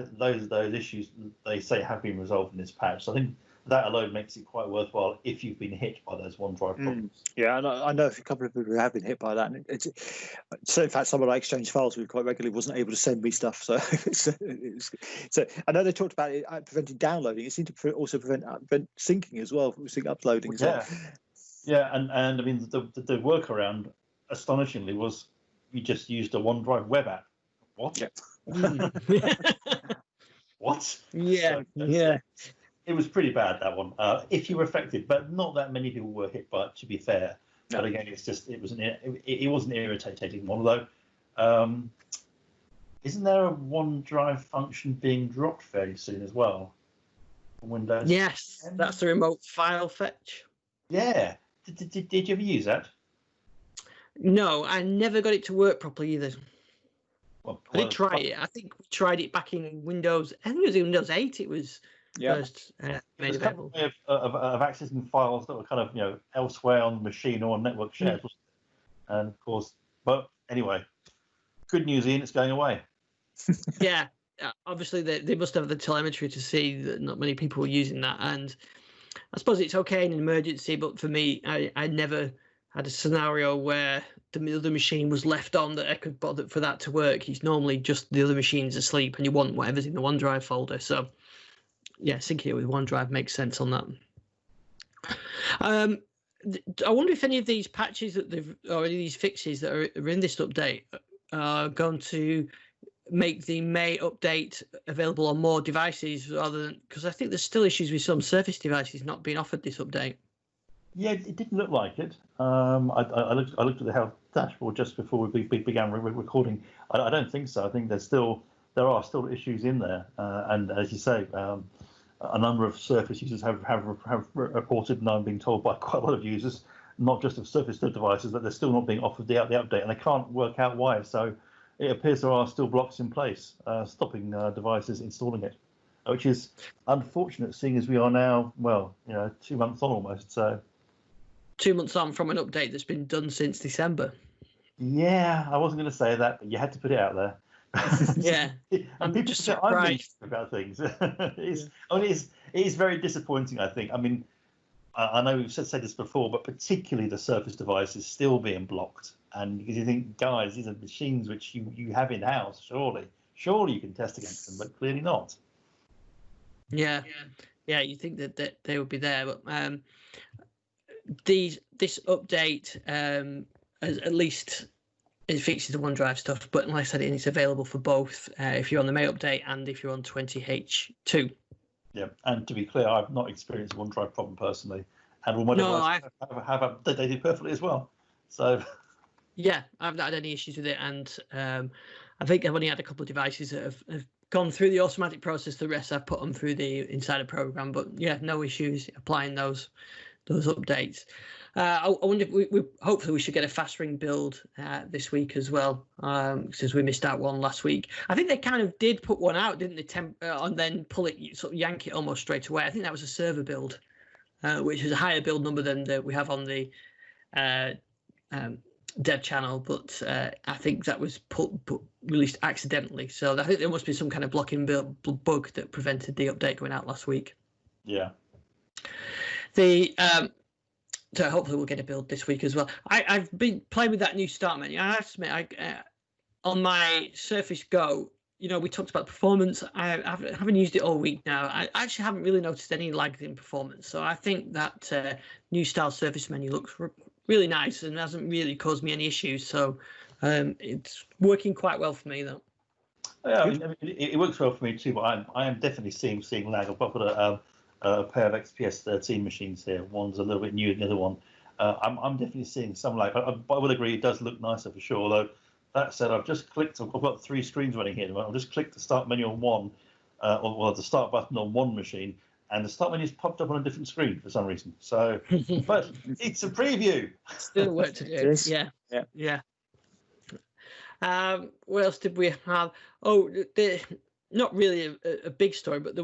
those issues they say have been resolved in this patch. So I think that alone makes it quite worthwhile if you've been hit by those OneDrive problems. Yeah, and I know a couple of people who have been hit by that. And so in fact, some of my Exchange files we quite regularly wasn't able to send me stuff. So I know they talked about it preventing downloading. It seemed to also prevent syncing as well, sync uploading as well. Yeah, and I mean the workaround, astonishingly, was you just used a OneDrive web app. What? Yeah. What? Yeah, It was pretty bad, that one. If you were affected, but not that many people were hit by it, to be fair. No. But again, it was an irritating one. Although, isn't there a OneDrive function being dropped fairly soon as well on Windows? Yes, that's the remote file fetch. Yeah. Did you ever use that? No, I never got it to work properly either. Well, I did try it. I think we tried it back in Windows. I think it was in Windows 8. It was first made available. There's a way of accessing files that were kind of elsewhere on the machine or on network shared, and of course. But anyway, good news, Ian. It's going away. Yeah, obviously they must have the telemetry to see that not many people were using that, and I suppose it's okay in an emergency. But for me, I never had a scenario where the other machine was left on that I could bother for that to work. It's normally just the other machine's asleep and you want whatever's in the OneDrive folder. So yeah, syncing it with OneDrive makes sense on that. I wonder if any of these patches or any of these fixes that are in this update are going to make the May update available on more devices rather than, because I think there's still issues with some Surface devices not being offered this update. Yeah, it didn't look like it. I looked at the health dashboard just before we began recording. I don't think so. I think there are still issues in there, and as you say, a number of Surface users have reported, and I'm being told by quite a lot of users, not just of Surface devices, that they're still not being offered the update, and they can't work out why. So it appears there are still blocks in place stopping devices installing it, which is unfortunate, seeing as we are now, 2 months on almost. So 2 months on from an update that's been done since December. Yeah, I wasn't going to say that, but you had to put it out there. Yeah, and I'm people just say I'm really surprised. about things. It is very disappointing, I think. I mean, I know we've said this before, but particularly the Surface device is still being blocked. And because you think, guys, these are machines which you have in house, surely you can test against them, but clearly not. Yeah, you think that they would be there, but this update at least it fixes the OneDrive stuff. But like I said, it's available for both if you're on the May update and if you're on 20H2. Yeah, and to be clear, I've not experienced a OneDrive problem personally, and all my devices have updated perfectly as well. So yeah, I've not had any issues with it, and I think I've only had a couple of devices that have gone through the automatic process. The rest I've put them through the insider program, but yeah, no issues applying those updates. I wonder if we hopefully we should get a fast ring build this week as well, since we missed out one last week. I think they kind of did put one out, didn't they? And then pull it, sort of yank it almost straight away. I think that was a server build, which is a higher build number than we have on the dev channel, but I think that was released accidentally. So I think there must be some kind of blocking bug that prevented the update going out last week. Yeah. So hopefully we'll get a build this week as well. I've been playing with that new start menu. I have to admit, on my Surface Go, we talked about performance. I haven't used it all week now. I actually haven't really noticed any lag in performance. So I think that new style Surface menu looks really nice and hasn't really caused me any issues. So it's working quite well for me, though. Yeah, I mean, it works well for me too. But I am definitely seeing lag. I've got a pair of XPS 13 machines here. One's a little bit newer than the other one. I'm definitely seeing some lag. I would agree it does look nicer for sure. Although that said, I've just clicked. I've got 3 screens running here. I've just clicked the start menu on one, or the start button on one machine, and the start menu's popped up on a different screen for some reason. So, but it's a preview. Still work to do. Yeah. What else did we have? Oh, not really a big story, but there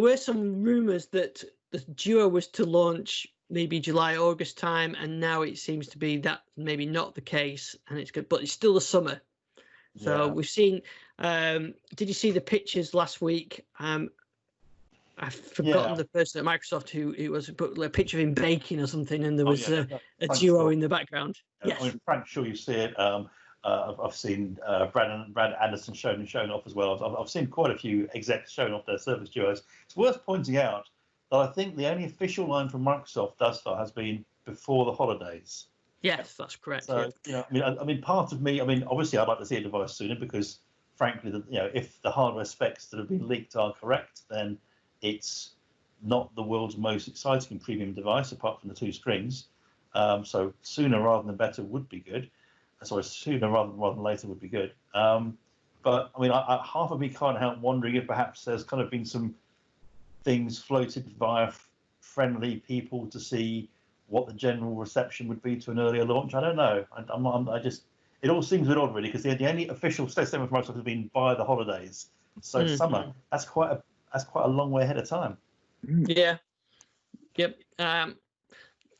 were some rumours that the Duo was to launch maybe July, August time, and now it seems to be that maybe not the case, and it's good, but it's still the summer. So we've seen. Did you see the pictures last week? I've forgotten the person at Microsoft who it was, but a picture of him baking or something, and there was a Duo in the exec Yes. I mean, Frank, sure you see it. I've seen Brad Anderson shown off as well. I've seen quite a few execs showing off their Surface Duos. It's worth pointing out that I think the only official line from Microsoft thus far has been before the holidays. Yes, that's correct. So, I mean, part of me, obviously I'd like to see a device sooner because, frankly, if the hardware specs that have been leaked are correct, then it's not the world's most exciting premium device apart from the 2 screens. So sooner rather than better would be good. Sorry, sooner rather than later would be good. But I mean, half of me can't help wondering if perhaps there's kind of been some things floated via friendly people to see what the general reception would be to an earlier launch. I don't know. It all seems a bit odd, really, because the only official statement from Microsoft has been by the holidays. So summer, that's quite a long way ahead of time. Yeah. Yep.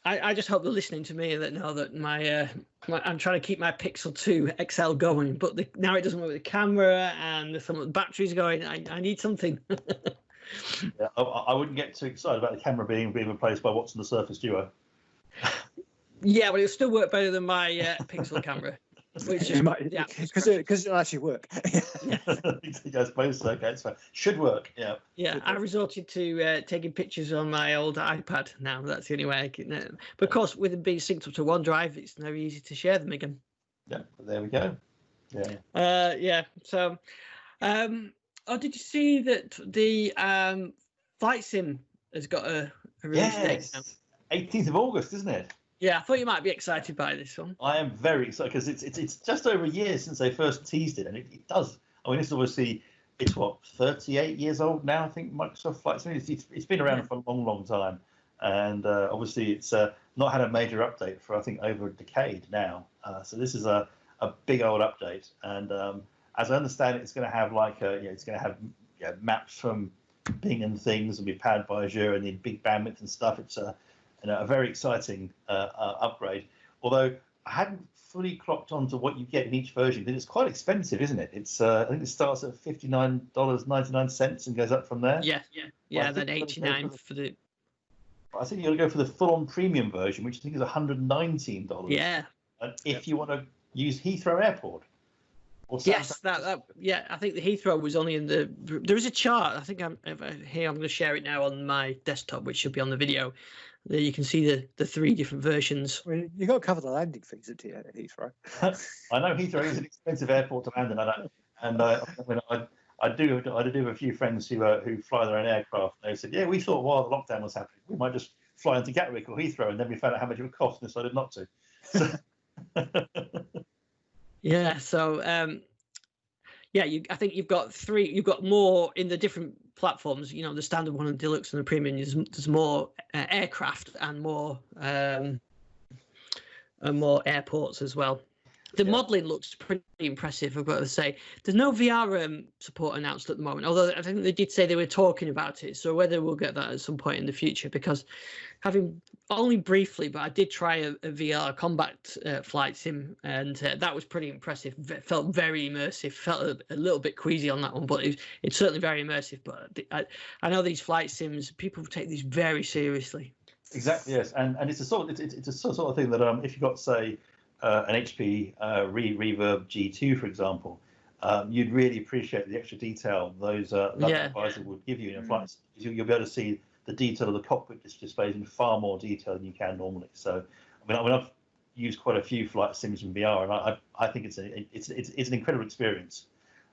I just hope they're listening to me and that know that my I'm trying to keep my Pixel 2 XL going, but now it doesn't work with the camera and some of the batteries going. I need something. Yeah, I wouldn't get too excited about the camera being replaced by what's on the Surface Duo. Yeah, but it'll still work better than my Pixel camera. Which is, because it'll actually work. I suppose so. Okay, so should work. Yeah. Yeah, I resorted to taking pictures on my old iPad now. That's the only way I can. But of course, with them being synced up to OneDrive, it's very easy to share them again. Yeah, there we go. Yeah. Yeah. So, did you see that the Flight Sim has got a release date now? 18th of August, isn't it? Yeah, I thought you might be excited by this one. I am very excited because it's just over a year since they first teased it, and it does. I mean, this is obviously, it's 38 years old now. I think Microsoft Flight Sim. It's been around for a long time, and obviously it's not had a major update for I think over a decade now. So this is a a big old update. And as I understand it, it's going to have it's going to have maps from Bing and things, and be powered by Azure and need big bandwidth and stuff. It's a very exciting upgrade. Although I hadn't fully clocked onto what you get in each version, because it's quite expensive, isn't it? It's I think it starts at $59.99 and goes up from there. Yeah. Then 89 for the. I think you're going to go for the full-on premium version, which I think is $119. Yeah. And if you want to use Heathrow Airport. Yes, that I think the Heathrow was only in the. There is a chart. I think I'm going to share it now on my desktop, which should be on the video. There you can see the 3 different versions. I mean, you got to cover the landing fees at Heathrow. I know Heathrow is an expensive airport to land in. I do have a few friends who fly their own aircraft. And they said, yeah, we thought while the lockdown was happening, we might just fly into Gatwick or Heathrow, and then we found out how much it would cost and decided not to. Yeah. So I think you've got 3. You've got more in the different platforms. You know, the standard one and deluxe and the premium. There's more aircraft and more airports as well. The modelling looks pretty impressive, I've got to say. There's no VR support announced at the moment, although I think they did say they were talking about it. So whether we'll get that at some point in the future, because having only briefly, but I did try a VR combat flight sim, and that was pretty impressive. Felt very immersive. Felt a little bit queasy on that one, but it's certainly very immersive. But I know these flight sims, people take these very seriously. Exactly, yes, and it's a sort of thing that if you got, say, an HP Reverb G2, for example, you'd really appreciate the extra detail those advisors would give you in flights. You'll be able to see the detail of the cockpit displays in far more detail than you can normally. So, I've used quite a few flight sims in VR, and I think it's an incredible experience.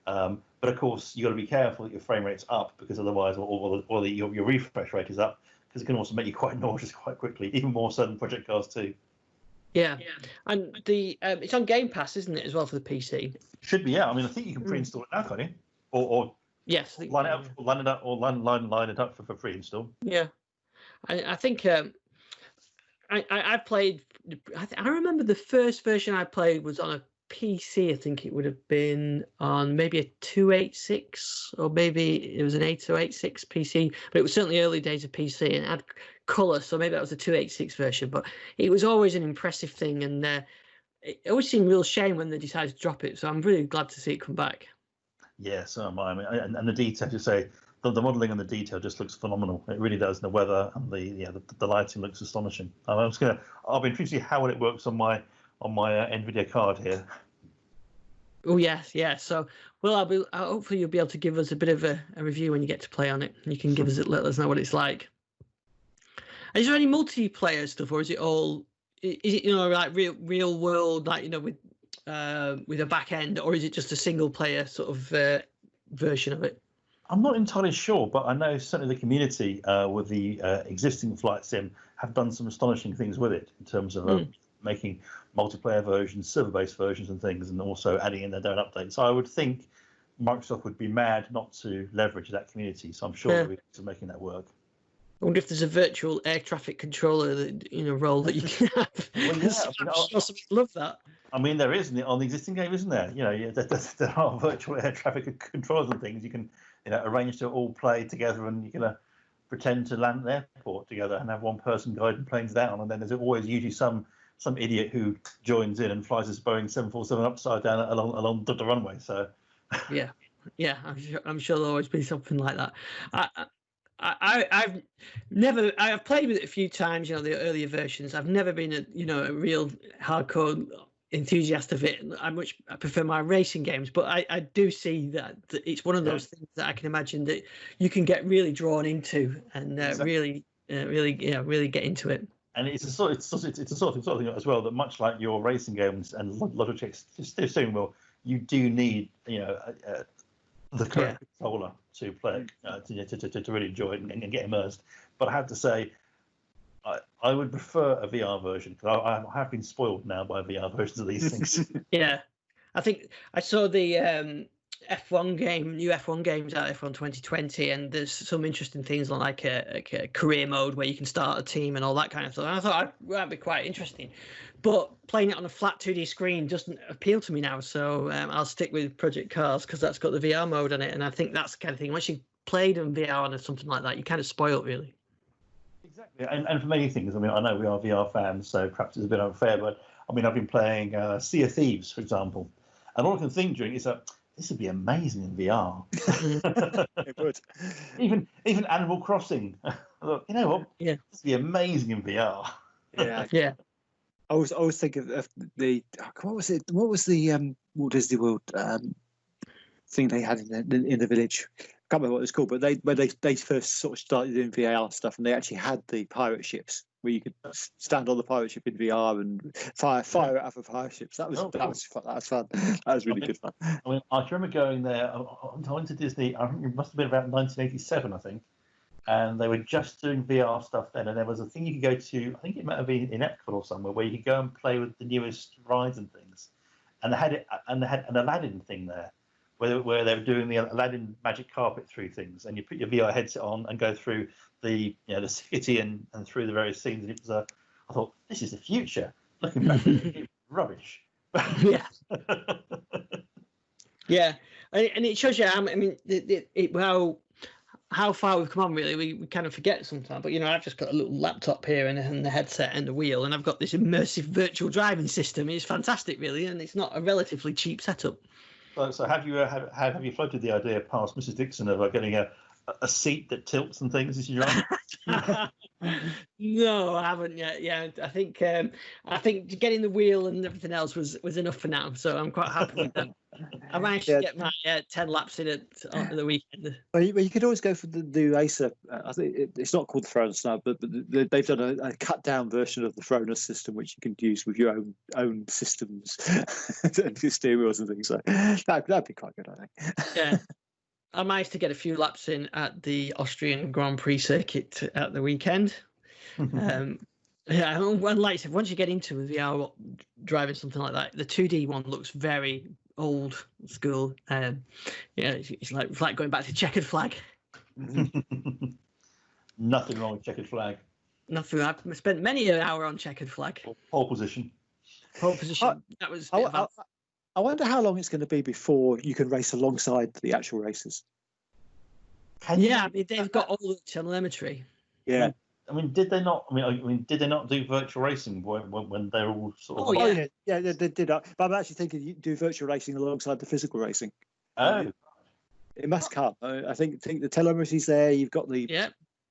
But of course, you got to be careful that your frame rate's up, because otherwise, your refresh rate is up, because it can also make you quite nauseous quite quickly, even more so than Project Cars 2. Yeah, and the it's on Game Pass, isn't it, as well for the PC? Should be, yeah. I think you can pre-install it now, can't you? Or yes, line it up for free install. Yeah, I think I played. I remember the first version I played was on a PC. I think it would have been on maybe a 286, or maybe it was an 8086 PC, but it was certainly early days of PC, and it had colour, so maybe that was a 286 version. But it was always an impressive thing, and it always seemed a real shame when they decided to drop it. So I'm really glad to see it come back. Yeah, so am I. And the detail, you say, the modelling and the detail just looks phenomenal. It really does. The weather and the lighting looks astonishing. I'll be intrigued to see how it works on my NVIDIA card here. Oh yes, yeah. So, hopefully you'll be able to give us a bit of a review when you get to play on it. And you can let us know what it's like. Is there any multiplayer stuff, or is it all? Is it like real world, like with a back end, or is it just a single player sort of version of it? I'm not entirely sure, but I know certainly the community with the existing flight sim have done some astonishing things with it in terms of making multiplayer versions, server-based versions and things, and also adding in their own updates. So I would think Microsoft would be mad not to leverage that community. So I'm sure they'll be making that work. I wonder if there's a virtual air traffic controller role that you can have. Well, yeah, I'm sure some people love that. There is on the existing game, isn't there? There are virtual air traffic controllers and things you can arrange to all play together, and you can pretend to land at the airport together and have one person guiding planes down, and then there's always usually some idiot who joins in and flies his Boeing 747 upside down along the runway. So yeah, I'm sure there'll always be something like that. I've played with it a few times, the earlier versions. I've never been a real hardcore enthusiast of it. I prefer my racing games, but I do see that it's one of those things that I can imagine that you can get really drawn into and exactly. really get into it. And it's a sort of thing as well that, much like your racing games and Logitech steering wheel, you do need the correct controller to play to really enjoy it and get immersed. But I have to say, I would prefer a VR version, because I have been spoiled now by VR versions of these things. Yeah, I think I saw the F1 game, new F1 games out, F1 2020, and there's some interesting things like a career mode where you can start a team and all that kind of stuff. And I thought that'd be quite interesting, but playing it on a flat 2D screen doesn't appeal to me now. So I'll stick with Project Cars because that's got the VR mode on it, and I think that's the kind of thing. Once you played on VR or something like that, you kind of spoil it, really. Exactly, and for many things, I mean, I know we are VR fans, so perhaps it's a bit unfair, but I mean, I've been playing Sea of Thieves, for example, and all I can think during is that this would be amazing in VR. It would. Even Animal Crossing. Look, you know what? Yeah. This would be amazing in VR. Yeah. Yeah. I was thinking of the what was it? What was the Walt Disney World thing they had in the village? I can't remember what it was called, but when they first sort of started doing VR stuff, and they actually had the pirate ships where you could stand on the pirate ship in VR and fire out of pirate ships. That was fun. That was really good fun. I mean, I can remember going there. I went to Disney. I think it must have been about 1987, I think, and they were just doing VR stuff then. And there was a thing you could go to. I think it might have been in Epcot or somewhere where you could go and play with the newest rides and things. And they had an Aladdin thing there, where they were doing the Aladdin magic carpet through things, and you put your VR headset on and go through the city and through the various scenes. And it was I thought, this is the future. Looking back, it was rubbish. Yeah. Yeah, and it shows you how far we've come on. Really, we kind of forget sometimes. But I've just got a little laptop here and the headset and the wheel, and I've got this immersive virtual driving system. It's fantastic, really, and it's not a relatively cheap setup. So have you floated the idea past Mrs. Dixon of getting a seat that tilts and things as you drive? No, I haven't yet. Yeah, I think getting the wheel and everything else was enough for now. So I'm quite happy with that. I managed to get my 10 laps in on the weekend. Well, you could always go for the new Acer. I think it's not called the Thronos now, but they've done a cut down version of the Thronos system, which you can use with your own systems and your steering wheels and things. So that'd be quite good, I think. Yeah. I managed to get a few laps in at the Austrian Grand Prix circuit at the weekend. And like I said, once you get into VR driving something like that, the 2D one looks very old school. It's like going back to checkered flag. Nothing wrong with checkered flag. Nothing. I've spent many an hour on checkered flag. Pole position. That was. I wonder how long it's going to be before you can race alongside the actual races. They've got all the telemetry. Yeah. I mean, did they not? Did they not do virtual racing when they're all sort of? Oh yeah, they did. But I'm actually thinking you do virtual racing alongside the physical racing. Oh, it must come. I think the telemetry's there. You've got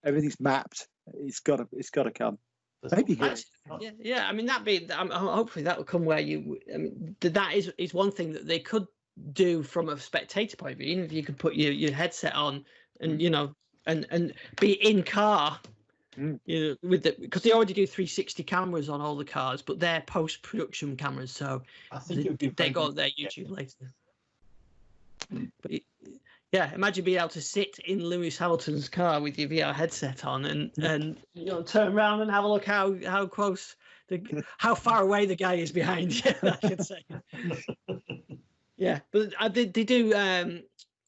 everything's mapped. It's got to come. Maybe good. Yeah. I mean, hopefully that will come where you. I mean, that is one thing that they could do from a spectator point of view. Even if you could put your headset on and and be in car. Because they already do 360 cameras on all the cars, but they're post-production cameras, so I think they go on their YouTube later. But imagine being able to sit in Lewis Hamilton's car with your VR headset on and turn around and have a look how close how far away the guy is behind you. I should say. Yeah, but they do.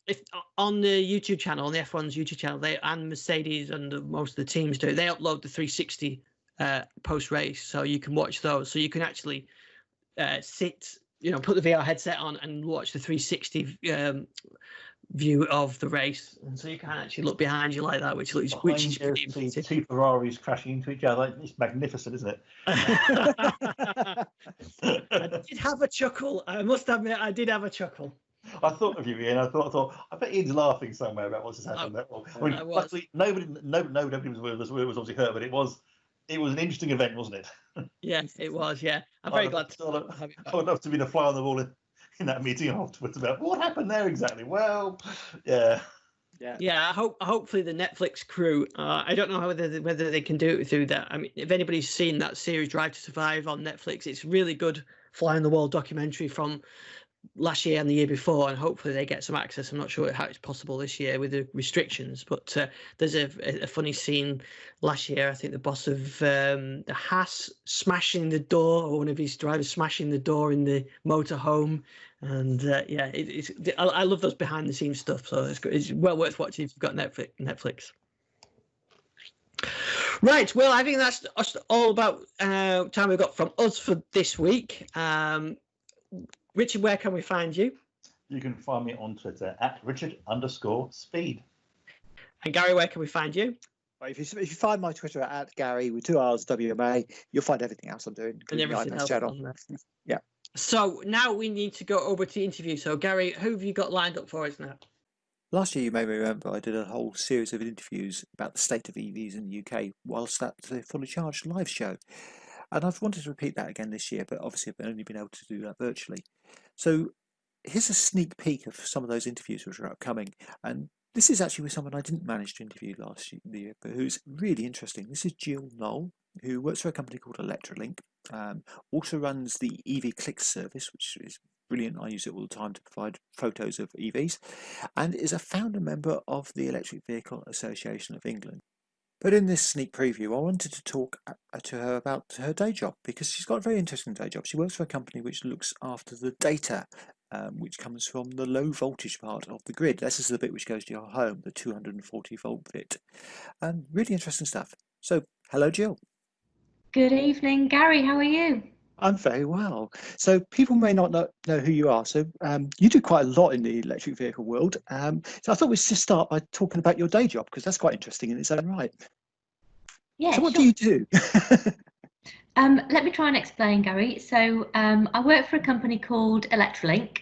If on the YouTube channel, on the F1's YouTube channel, and Mercedes and most of the teams do, they upload the 360 post race, so you can watch those. So you can actually sit, put the VR headset on and watch the 360 view of the race, and so you can actually look behind you like that, which is pretty impressive. Two Ferraris crashing into each other. It's magnificent, isn't it? I did have a chuckle. I must admit, I did have a chuckle. I thought of you, Ian. I thought. I bet Ian's laughing somewhere about what's just happened. Luckily, nobody was obviously hurt, but it was an interesting event, wasn't it? Yes, it was. Yeah, I'm very glad. I would love to be the fly on the wall in that meeting afterwards about what happened there exactly. Well, yeah. Yeah, hopefully the Netflix crew. I don't know whether they can do it through that. I mean, if anybody's seen that series Drive to Survive on Netflix, it's really good fly on the wall documentary from last year and the year before, and hopefully they get some access. I'm not sure how it's possible this year with the restrictions, but there's a funny scene last year. I think the boss of the Haas smashing the door, or one of his drivers smashing the door in the motorhome. And yeah, I love those behind the scenes stuff. So it's well worth watching if you've got Netflix. Right. Well, I think that's all about time we've got from us for this week. Richard, where can we find you? You can find me on Twitter at Richard_Speed. And Gary, where can we find you? If you find my Twitter at Garry with 2 R's WMA, you'll find everything else I'm doing. And everything else on there. Yeah. So now we need to go over to the interview. So Gary, who have you got lined up for us now? Last year, you may remember, I did a whole series of interviews about the state of EVs in the UK whilst at the Fully Charged live show. And I've wanted to repeat that again this year, but obviously I've only been able to do that virtually. So here's a sneak peek of some of those interviews which are upcoming. And this is actually with someone I didn't manage to interview last year, but who's really interesting. This is Gill Nowell, who works for a company called Electrolink, also runs the EV Click service, which is brilliant. I use it all the time to provide photos of EVs, and is a founder member of the Electric Vehicle Association of England. But in this sneak preview, I wanted to talk to her about her day job, because she's got a very interesting day job. She works for a company which looks after the data which comes from the low voltage part of the grid. This is the bit which goes to your home, the 240 volt bit. And really interesting stuff. So, hello, Gill. Good evening, Gary. How are you? I'm very well. So people may not know who you are. So you do quite a lot in the electric vehicle world. So I thought we'd just start by talking about your day job, because that's quite interesting in its own right. Yeah. So what sure. do you do? Let me try and explain, Gary. So I work for a company called Electrolink.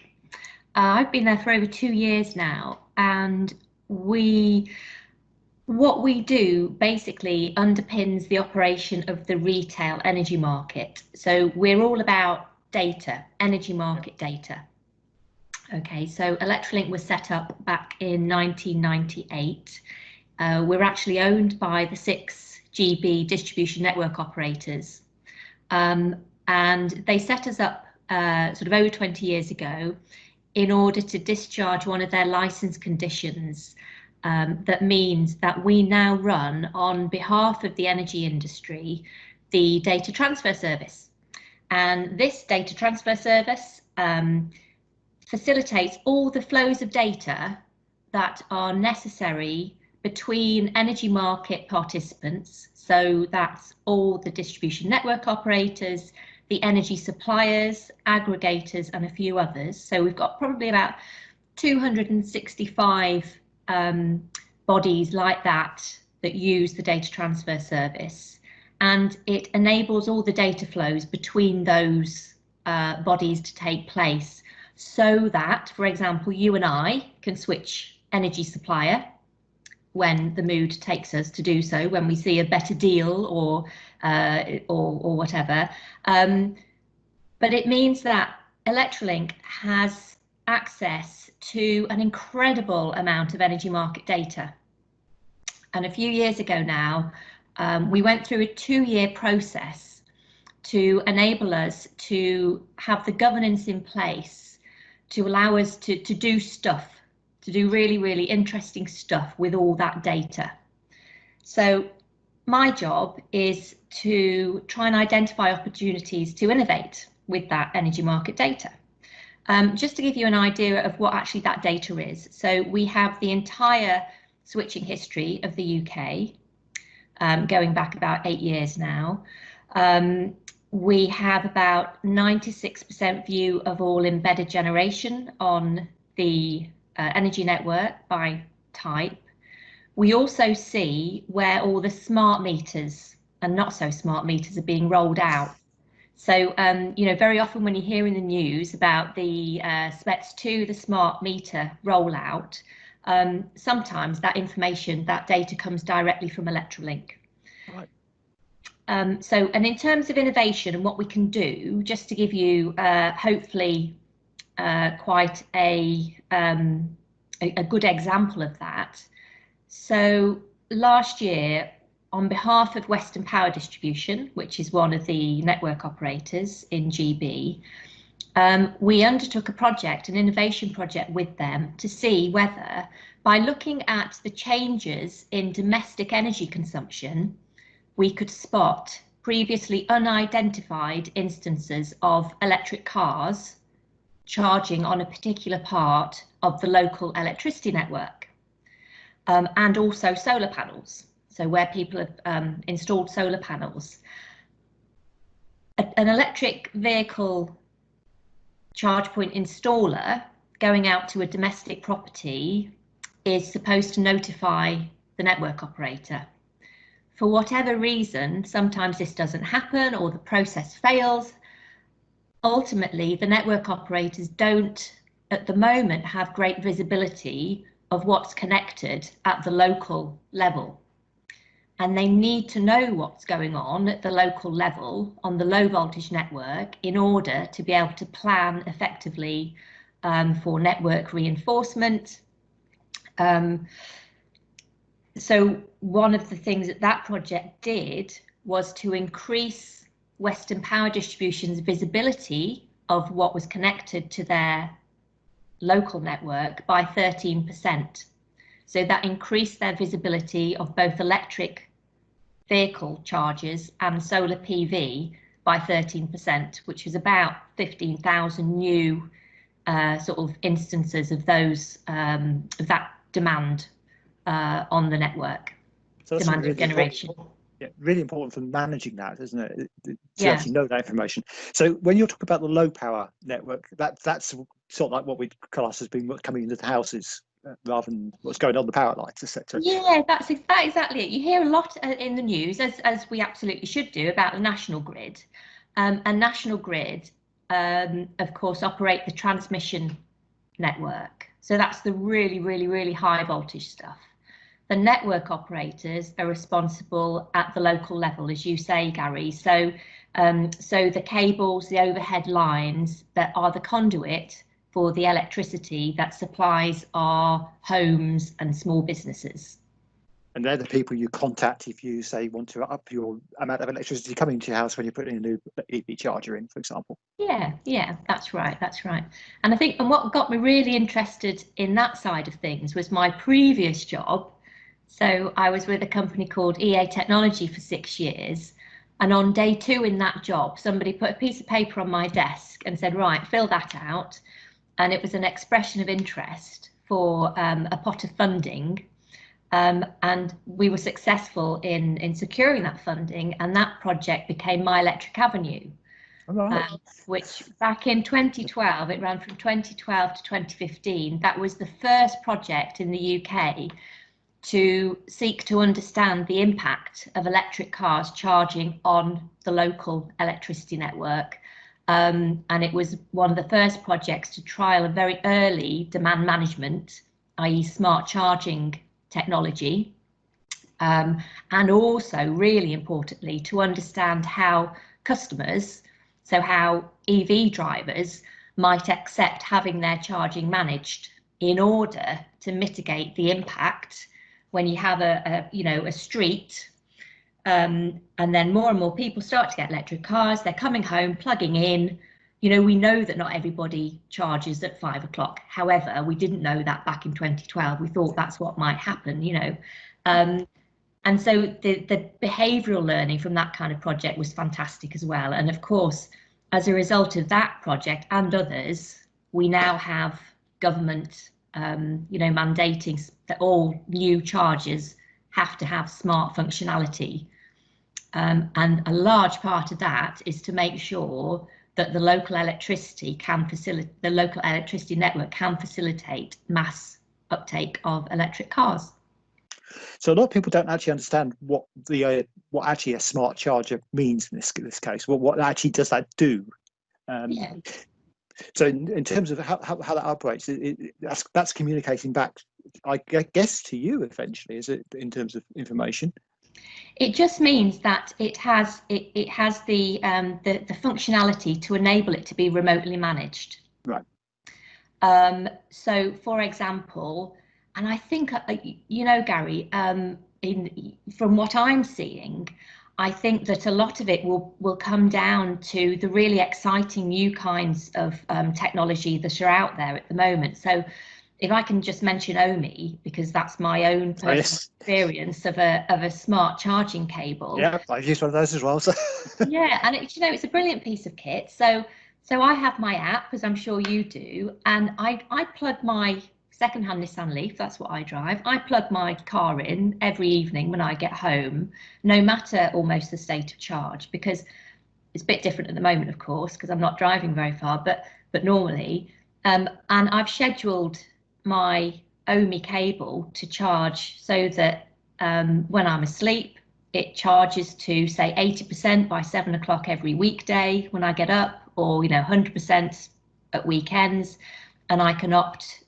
I've been there for over 2 years now, and what we do basically underpins the operation of the retail energy market. So we're all about data, energy market data. Okay, so Electrolink was set up back in 1998. We're actually owned by the 6 GB distribution network operators. And they set us up sort of over 20 years ago in order to discharge one of their license conditions. That means that we now run, on behalf of the energy industry, the data transfer service. And this data transfer service facilitates all the flows of data that are necessary between energy market participants. So that's all the distribution network operators, the energy suppliers, aggregators, and a few others. So we've got probably about 265 bodies like that use the data transfer service, and it enables all the data flows between those bodies to take place, so that, for example, you and I can switch energy supplier when the mood takes us to do so, when we see a better deal or whatever. But it means that Electrolink has access to an incredible amount of energy market data. And a few years ago now, we went through a 2-year process to enable us to have the governance in place to allow us to do stuff, to do really, really interesting stuff with all that data. So my job is to try and identify opportunities to innovate with that energy market data. Just to give you an idea of what actually that data is. So we have the entire switching history of the UK, going back about 8 years now. We have about 96% view of all embedded generation on the energy network by type. We also see where all the smart meters and not so smart meters are being rolled out. So, you know, very often when you hear in the news about the SMETS2, the smart meter rollout, sometimes that information, that data comes directly from Electrolink. Right. And in terms of innovation and what we can do, just to give you hopefully quite a good example of that. So last year, on behalf of Western Power Distribution, which is one of the network operators in GB, we undertook a project, an innovation project with them, to see whether, by looking at the changes in domestic energy consumption, we could spot previously unidentified instances of electric cars charging on a particular part of the local electricity network, and also solar panels. So where people have installed solar panels. An electric vehicle charge point installer going out to a domestic property is supposed to notify the network operator. For whatever reason, sometimes this doesn't happen or the process fails. Ultimately, the network operators don't, at the moment, have great visibility of what's connected at the local level. And they need to know what's going on at the local level on the low voltage network in order to be able to plan effectively for network reinforcement. So one of the things that project did was to increase Western Power Distribution's visibility of what was connected to their local network by 13%. So that increased their visibility of both electric vehicle charges and solar PV by 13%, which is about 15,000 new sort of instances of those of that demand on the network. So that's demand really generation. Yeah, really important for managing that, isn't it? To Yeah. actually know that information. So when you're talking about the low power network, that's sort of like what we class as being what's coming into the houses rather than what's going on the power lines, etc. Yeah, that's exactly it. You hear a lot in the news, as we absolutely should do, about the national grid. And national grid, of course, operate the transmission network. So that's the really, really, really high voltage stuff. The network operators are responsible at the local level, as you say, Garry. So, so the cables, the overhead lines that are the conduit for the electricity that supplies our homes and small businesses. And they're the people you contact if you say want to up your amount of electricity coming to your house when you're putting a new EV charger in, for example. Yeah, that's right. And I think, and what got me really interested in that side of things was my previous job. So I was with a company called EA Technology for 6 years. And on day 2 in that job, somebody put a piece of paper on my desk and said, right, fill that out. And it was an expression of interest for a pot of funding. And we were successful in securing that funding, and that project became My Electric Avenue, which back in 2012, it ran from 2012 to 2015. That was the first project in the UK to seek to understand the impact of electric cars charging on the local electricity network. And it was one of the first projects to trial a very early demand management, i.e. smart charging technology, and also really importantly to understand how customers, so how EV drivers might accept having their charging managed in order to mitigate the impact when you have a street, and then more and more people start to get electric cars, they're coming home, plugging in. We know that not everybody charges at 5 o'clock. However, we didn't know that back in 2012. We thought that's what might happen, and so the behavioural learning from that kind of project was fantastic as well. And of course, as a result of that project and others, we now have government, mandating that all new chargers have to have smart functionality. And a large part of that is to make sure that the local electricity network can facilitate mass uptake of electric cars. So a lot of people don't actually understand what actually a smart charger means in this case. What actually does that do? So in terms of how that operates, that's communicating back, I guess, to you eventually, is it, in terms of information? It just means that it has the functionality to enable it to be remotely managed. Right. So, for example, and I think Garry, from what I'm seeing, I think that a lot of it will come down to the really exciting new kinds of technology that are out there at the moment. So if I can just mention OMI, because that's my own personal experience of a smart charging cable. Yeah, I've used one of those as well. So. Yeah, and it's a brilliant piece of kit. So I have my app, as I'm sure you do, and I plug my second-hand Nissan Leaf, that's what I drive. I plug my car in every evening when I get home, no matter almost the state of charge, because it's a bit different at the moment, of course, because I'm not driving very far, but normally. And I've scheduled my OMI cable to charge so that when I'm asleep, it charges to, say, 80% by 7 o'clock every weekday when I get up, or 100% at weekends, and I can opt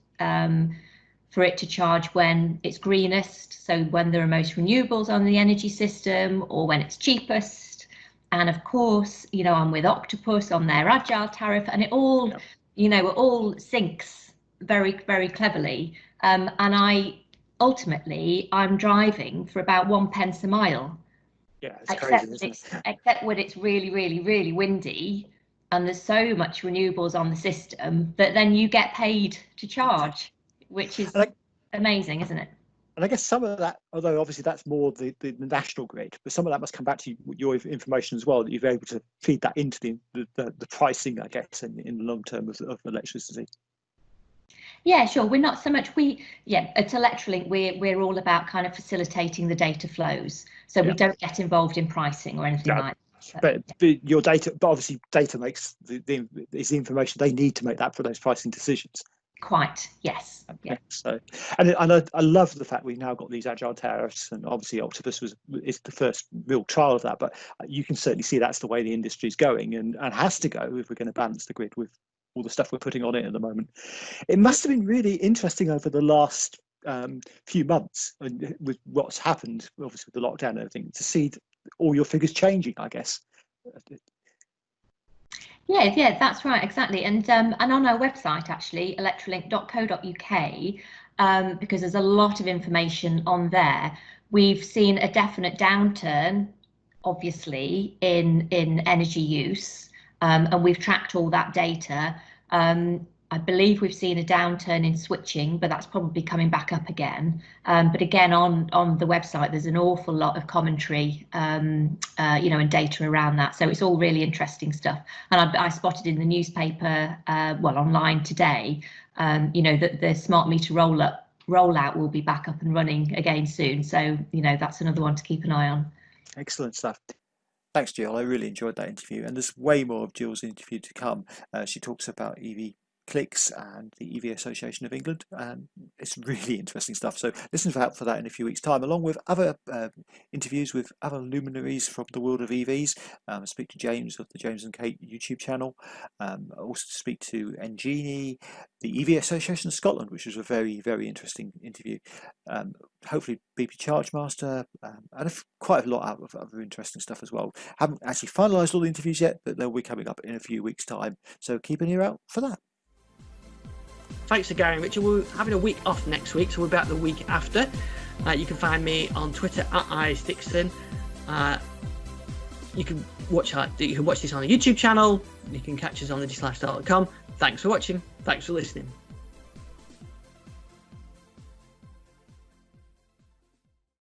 for it to charge when it's greenest, so when there are most renewables on the energy system, or when it's cheapest. And of course, I'm with Octopus on their agile tariff, and it all, it all syncs very, very cleverly. And I'm driving for about 1 pence a mile. Yeah, it's crazy, isn't it? Except when it's really, really, really windy, and there's so much renewables on the system that then you get paid to charge, which is amazing, isn't it? And I guess some of that, although obviously that's more the national grid, but some of that must come back to your information as well, that you're able to feed that into the pricing, I guess, in the long term of electricity. Yeah, sure. We're not so much, at Electrolink, we're all about kind of facilitating the data flows. So we don't get involved in pricing or anything like that. But your data, but obviously data makes is the information they need to make that for those pricing decisions. Quite, yes. Yeah. So, and I love the fact we've now got these agile tariffs, and obviously Octopus is the first real trial of that. But you can certainly see that's the way the industry's going, and has to go if we're going to balance the grid with all the stuff we're putting on it at the moment. It must have been really interesting over the last few months, and with what's happened, obviously with the lockdown and everything, to see all your figures changing, I guess. Yeah, that's right, exactly. And on our website, actually, electrolink.co.uk, because there's a lot of information on there, we've seen a definite downturn, obviously, in energy use, and we've tracked all that data. I believe we've seen a downturn in switching, but that's probably coming back up again. But again, on the website, there's an awful lot of commentary, and data around that. So it's all really interesting stuff. And I spotted in the newspaper, online today, that the smart meter rollout will be back up and running again soon. So, that's another one to keep an eye on. Excellent stuff. Thanks, Jill. I really enjoyed that interview, and there's way more of Jill's interview to come. She talks about EV Clicks and the EV Association of England, and it's really interesting stuff. So listen out for that in a few weeks' time, along with other interviews with other luminaries from the world of EVs. I speak to James of the James and Kate YouTube channel. I also speak to Engini, the EV Association of Scotland, which was a very, very interesting interview. Hopefully BP Chargemaster, and quite a lot out of other interesting stuff as well. Haven't actually finalised all the interviews yet, but they'll be coming up in a few weeks' time. So keep an ear out for that. Thanks to Garry and Richard. We're having a week off next week, so we're back the week after. You can find me on Twitter @IsDixon. You can watch this on the YouTube channel. You can catch us on thedigitallifestyle.com. Thanks for watching. Thanks for listening.